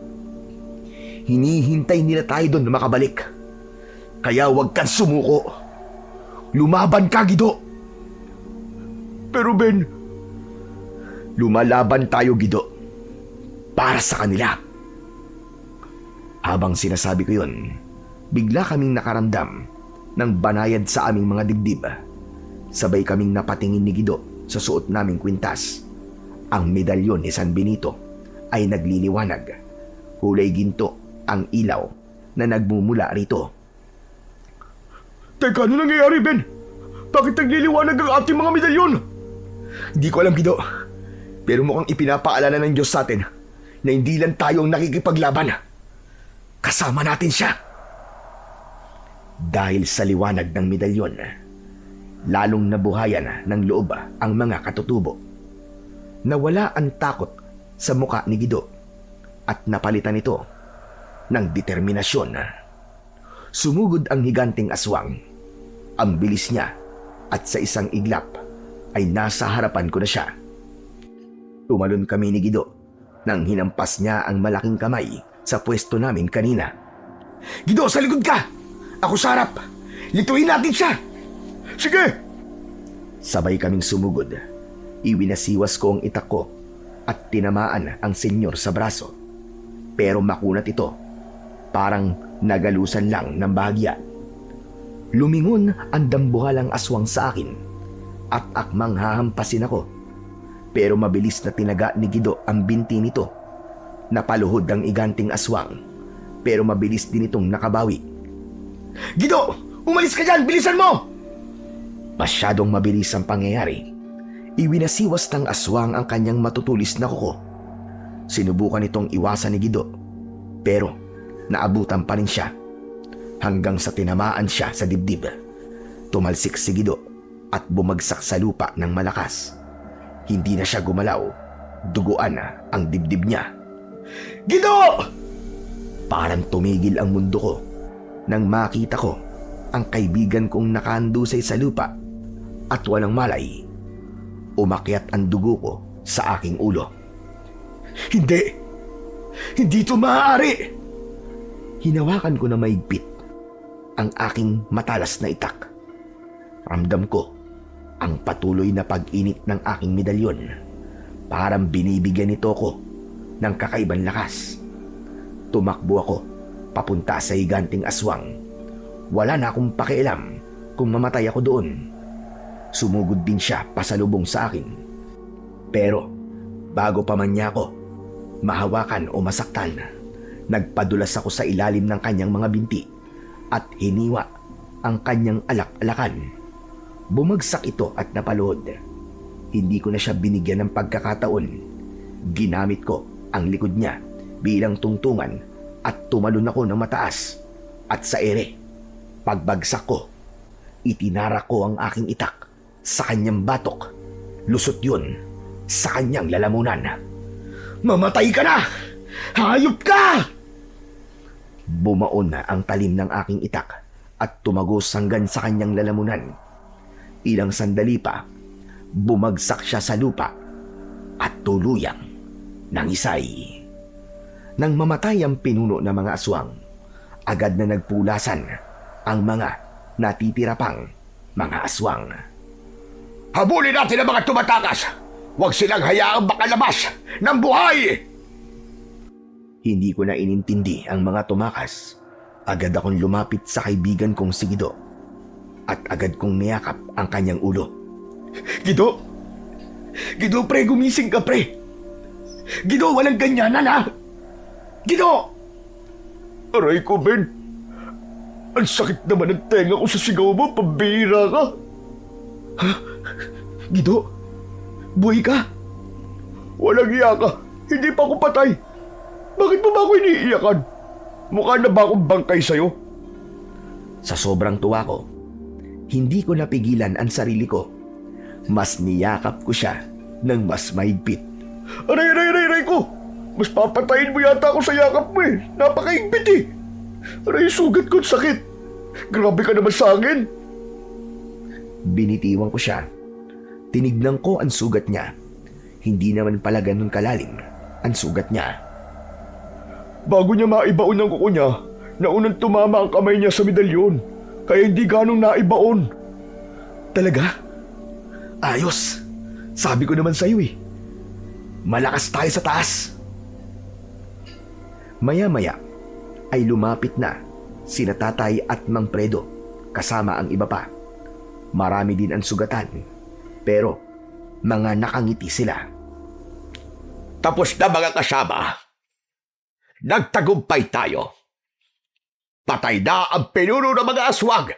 Hinihintay nila tayo doon na makabalik. Kaya huwag kang sumuko. Lumaban ka, Gido. Pero Ben, lumalaban tayo, Gido. Para sa kanila. Habang sinasabi ko yun, bigla kaming nakaramdam ng banayad sa aming mga dibdib. Sabay kaming napatingin ni Gido sa suot naming kwintas. Ang medalyon ni San Benito ay nagliliwanag. Kulay ginto ang ilaw na nagmumula rito. Teka, ano nangyayari, Ben? Bakit nagliliwanag ang ating mga medalyon? Di ko alam, Gido. Pero mukhang ipinapaalala ng Diyos sa atin na hindi lang tayo ang nakikipaglaban. Kasama natin siya. Dahil sa liwanag ng medalyon, lalong nabuhayan ng loob ang mga katutubo. Nawala ang takot sa muka ni Gido at napalitan ito ng determinasyon. Sumugod ang higanting aswang. Ang bilis niya at sa isang iglap ay nasa harapan ko na siya. Tumalon kami ni Gido nang hinampas niya ang malaking kamay sa pwesto namin kanina. Gido, sa likod ka! Ako sa harap! Lituin natin siya! Sige! Sabay kaming sumugod. Iwinasiwas ko ang itak ko at tinamaan ang senyor sa braso. Pero makunat ito. Parang nagalusan lang ng bahagya. Lumingon ang dambuhalang aswang sa akin at akmang hahampasin ako. Pero mabilis na tinaga ni Gido ang binti nito. Napaluhod ang iganting aswang pero mabilis din itong nakabawi. Gido! Umalis ka dyan! Bilisan mo! Masyadong mabilis ang pangyayari. Iwinasiwas ng aswang ang kanyang matutulis na kuko. Sinubukan itong iwasan ni Gido, pero naabutan pa rin siya hanggang sa tinamaan siya sa dibdib. Tumalsik si Gido at bumagsak sa lupa ng malakas. Hindi na siya gumalaw. Duguan na ang dibdib niya. Gido! Parang tumigil ang mundo ko nang makita ko ang kaibigan kong nakahandusay sa lupa at walang malay. Umakyat ang dugo ko sa aking ulo. Hindi! Hindi ito maaari! Hinawakan ko na mahigpit ang aking matalas na itak. Ramdam ko ang patuloy na pag-init ng aking medalyon. Parang binibigyan nito ko ng kakaibang lakas. Tumakbo ako papunta sa higanting aswang. Wala na akong pakialam kung mamatay ako doon. Sumugod din siya pasalubong sa akin. Pero bago pa man niya ako mahawakan o masaktan, nagpadulas ako sa ilalim ng kanyang mga binti at hiniwa ang kanyang alak-alakan. Bumagsak ito at napaluhod. Hindi ko na siya binigyan ng pagkakataon. Ginamit ko ang likod niya bilang tungtungan at tumalon ako ng mataas at sa ere. Pagbagsak ko, itinara ko ang aking itak sa kanyang batok. Lusot yun sa kanyang lalamunan. Mamatay ka na! Hayop ka! Bumaon na ang talim ng aking itak at tumagos hanggang sa kanyang lalamunan. Ilang sandali pa, bumagsak siya sa lupa at tuluyang nangisay. Nang mamatay ang pinuno ng mga aswang, agad na nagpulasan ang mga natitira pang mga aswang. Habulin natin ang mga tumatakas! Huwag silang hayaang makalabas ng buhay! Hindi ko na inintindi ang mga tumakas. Agad akong lumapit sa kaibigan kong si Gido at agad kong niyakap ang kanyang ulo. Gido! Gido, pre, gumising ka, pre! Gido, walang ganyanan, ha? Gido! Aray ko, Ben. Ang sakit naman ng tenga ko sa sigaw mo, pambira ka. Ha? Gido? Buhay ka? Walang iya ka. Hindi pa ako patay. Bakit mo ba ako iniiyakan? Mukha na ba akong bangkay sa'yo? Sa sobrang tuwa ko, hindi ko napigilan ang sarili ko. Mas niyakap ko siya ng mas mahigpit. Aray ko! Mas papatayin mo yata ako sa yakap mo eh. Napakaigpit eh. Aray, sugat ko't sakit. Grabe ka naman sa akin. Binitiwan ko siya. Tinignan ko ang sugat niya. Hindi naman pala ganun kalalim ang sugat niya. Bago niya maibaon ang kuko niya, naunang tumama ang kamay niya sa medalyon. Kaya hindi ganong naibaon. Talaga? Ayos. Sabi ko naman sa'yo eh. Malakas tayo sa taas. Maya-maya ay lumapit na sina Tatay at Mang Predo kasama ang iba pa. Marami din ang sugatan, pero mga nakangiti sila. Tapos na mga kasama. Nagtagumpay tayo. Patay na ang pinuno ng mga aswang.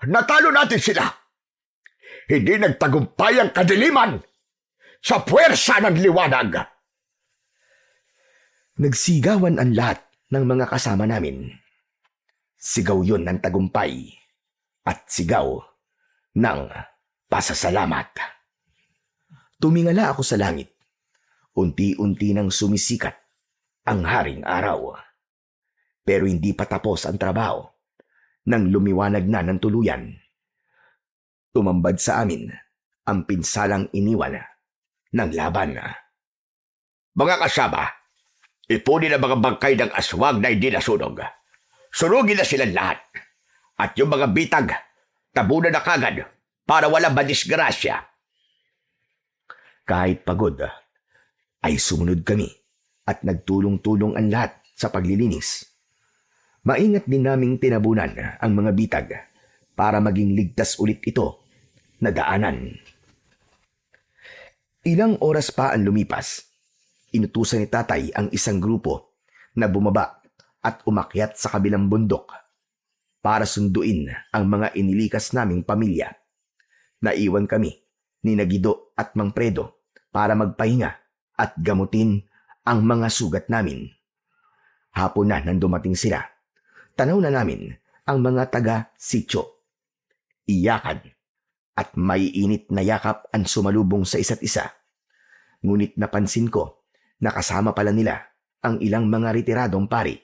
Natalo natin sila. Hindi nagtagumpay ang kadiliman sa puwersa ng liwanag. Nagsigawan ang lahat ng mga kasama namin. Sigaw yun ng tagumpay at sigaw ng pasasalamat. Tumingala ako sa langit. Unti-unti nang sumisikat ang haring araw. Pero hindi pa tapos ang trabaho nang lumiwanag na ng tuluyan. Tumambad sa amin ang pinsalang iniwan ng laban. Mga kasama, ipunin ang mga bangkay ng aswang na hindi nasunog. Sunugin na silang lahat. At yung mga bitag, tabunan na kagad para walang madisgrasya. Kahit pagod, ay sumunod kami at nagtulong-tulong ang lahat sa paglilinis. Maingat din naming tinabunan ang mga bitag para maging ligtas ulit ito na daanan. Ilang oras pa ang lumipas. Inutusan ni tatay ang isang grupo na bumaba at umakyat sa kabilang bundok para sunduin ang mga inilikas naming pamilya. Naiwan kami ni Nagido at Mang Predo para magpahinga at gamutin ang mga sugat namin. Hapon na nang dumating sila. Tanaw na namin ang mga taga-sityo. Iyakan at may init na yakap ang sumalubong sa isa't isa. Ngunit napansin ko na kasama pala nila ang ilang mga retiradong pari.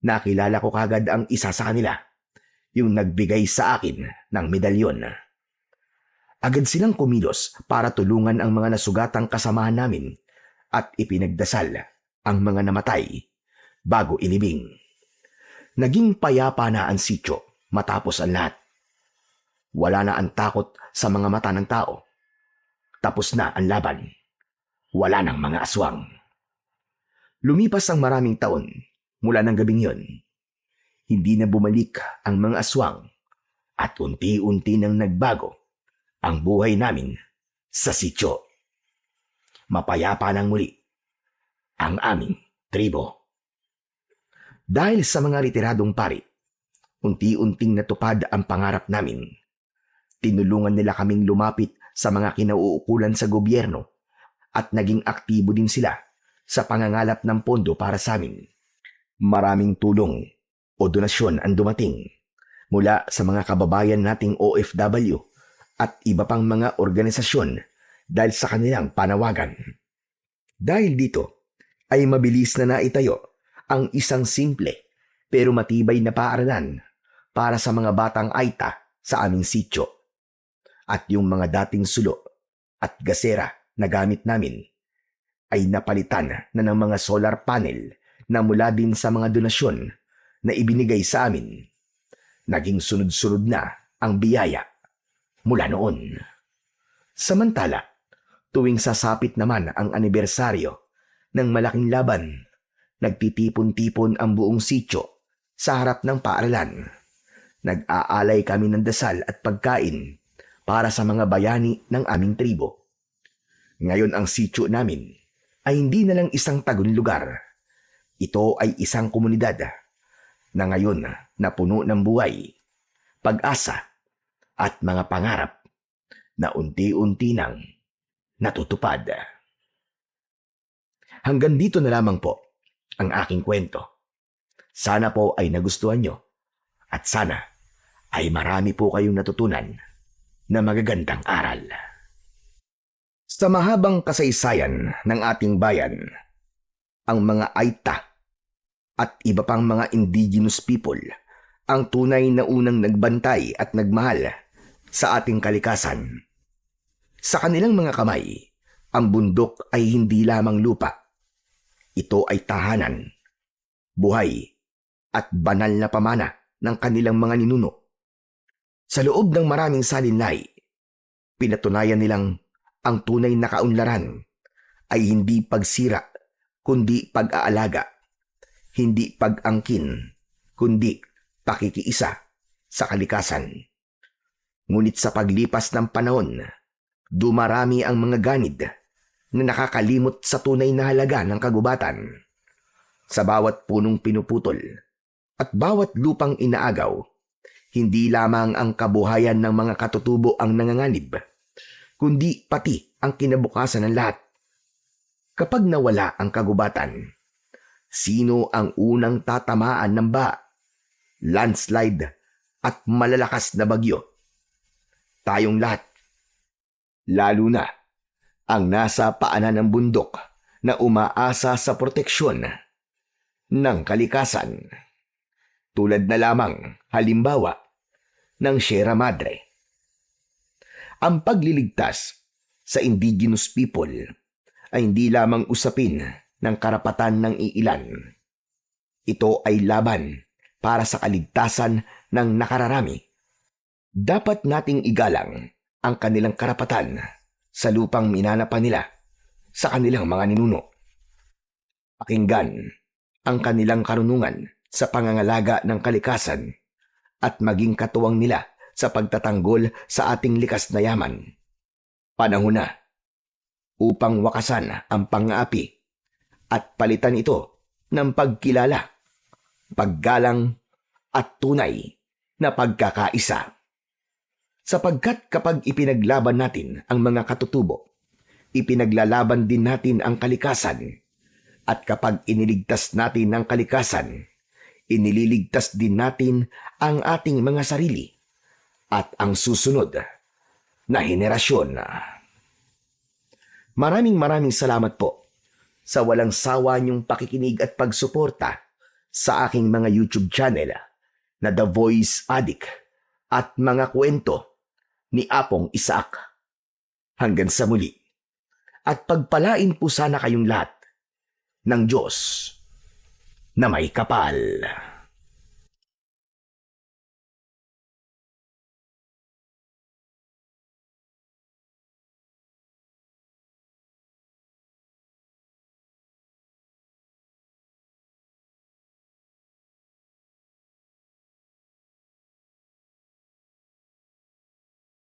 Nakilala ko kagad ang isa sa kanila, yung nagbigay sa akin ng medalyon. Agad silang kumilos para tulungan ang mga nasugatang kasamahan namin at ipinagdasal ang mga namatay bago ilibing. Naging payapa na ang sityo matapos ang lahat. Wala na ang takot sa mga mata ng tao. Tapos na ang laban. Wala nang mga aswang. Lumipas ang maraming taon mula ng gabing yon. Hindi na bumalik ang mga aswang at unti-unti nang nagbago ang buhay namin sa sityo. Mapayapa nang muli ang aming tribo. Dahil sa mga retiradong pari, unti-unting natupad ang pangarap namin. Tinulungan nila kaming lumapit sa mga kinauukulan sa gobyerno at naging aktibo din sila sa pangangalap ng pondo para sa amin. Maraming tulong o donasyon ang dumating mula sa mga kababayan nating OFW at iba pang mga organisasyon dahil sa kanilang panawagan. Dahil dito ay mabilis na naitayo ang isang simple pero matibay na paaralan para sa mga batang Aita sa aming sityo. At yung mga dating sulo at gasera na gamit namin ay napalitan na ng mga solar panel na mula din sa mga donasyon na ibinigay sa amin. Naging sunod-sunod na ang biyaya mula noon. Samantala, tuwing sasapit naman ang anibersaryo ng malaking laban, nagtitipon-tipon ang buong sityo sa harap ng paaralan. Nag-aalay kami ng dasal at pagkain para sa mga bayani ng aming tribo. Ngayon ang sityo namin ay hindi na lang isang tagong lugar. Ito ay isang komunidad na ngayon na puno ng buhay, pag-asa at mga pangarap na unti-unti nang natutupad. Hanggang dito na lamang po ang aking kwento. Sana po ay nagustuhan nyo at sana ay marami po kayong natutunan na magagandang aral. Sa mahabang kasaysayan ng ating bayan, ang mga Aita at iba pang mga indigenous people ang tunay na unang nagbantay at nagmahal sa ating kalikasan. Sa kanilang mga kamay, ang bundok ay hindi lamang lupa. Ito ay tahanan, buhay, at banal na pamana ng kanilang mga ninuno. Sa loob ng maraming salinlay, pinatunayan nilang ang tunay na kaunlaran ay hindi pagsira, kundi pag-aalaga, hindi pag-angkin, kundi pakikiisa sa kalikasan. Ngunit sa paglipas ng panahon, dumarami ang mga ganid na nakakalimot sa tunay na halaga ng kagubatan. Sa bawat punong pinuputol at bawat lupang inaagaw, hindi lamang ang kabuhayan ng mga katutubo ang nanganganib, kundi pati ang kinabukasan ng lahat. Kapag nawala ang kagubatan, sino ang unang tatamaan ng baha? landslide at malalakas na bagyo. Tayong lahat, lalo na ang nasa paanan ng bundok na umaasa sa proteksyon ng kalikasan. Tulad na lamang halimbawa ng Sierra Madre. Ang pagliligtas sa indigenous people ay hindi lamang usapin ng karapatan ng iilan. Ito ay laban para sa kaligtasan ng nakararami. Dapat nating igalang ang kanilang karapatan sa lupang minanapa nila sa kanilang mga ninuno. Pakinggan ang kanilang karunungan sa pangangalaga ng kalikasan at maging katuwang nila sa pagtatanggol sa ating likas na yaman. Panahon na upang wakasan ang pang-aapi at palitan ito ng pagkilala, paggalang at tunay na pagkakaisa. Sapagkat kapag ipinaglaban natin ang mga katutubo, ipinaglalaban din natin ang kalikasan. At kapag iniligtas natin ang kalikasan, inililigtas din natin ang ating mga sarili at ang susunod na henerasyon. Maraming salamat po sa walang sawa niyong pakikinig at pagsuporta sa aking mga YouTube channel na The Voice Addict at mga kwento ni Apong Isaac. Hanggang sa muli. At pagpalain po sana kayong lahat ng Diyos na may kapal.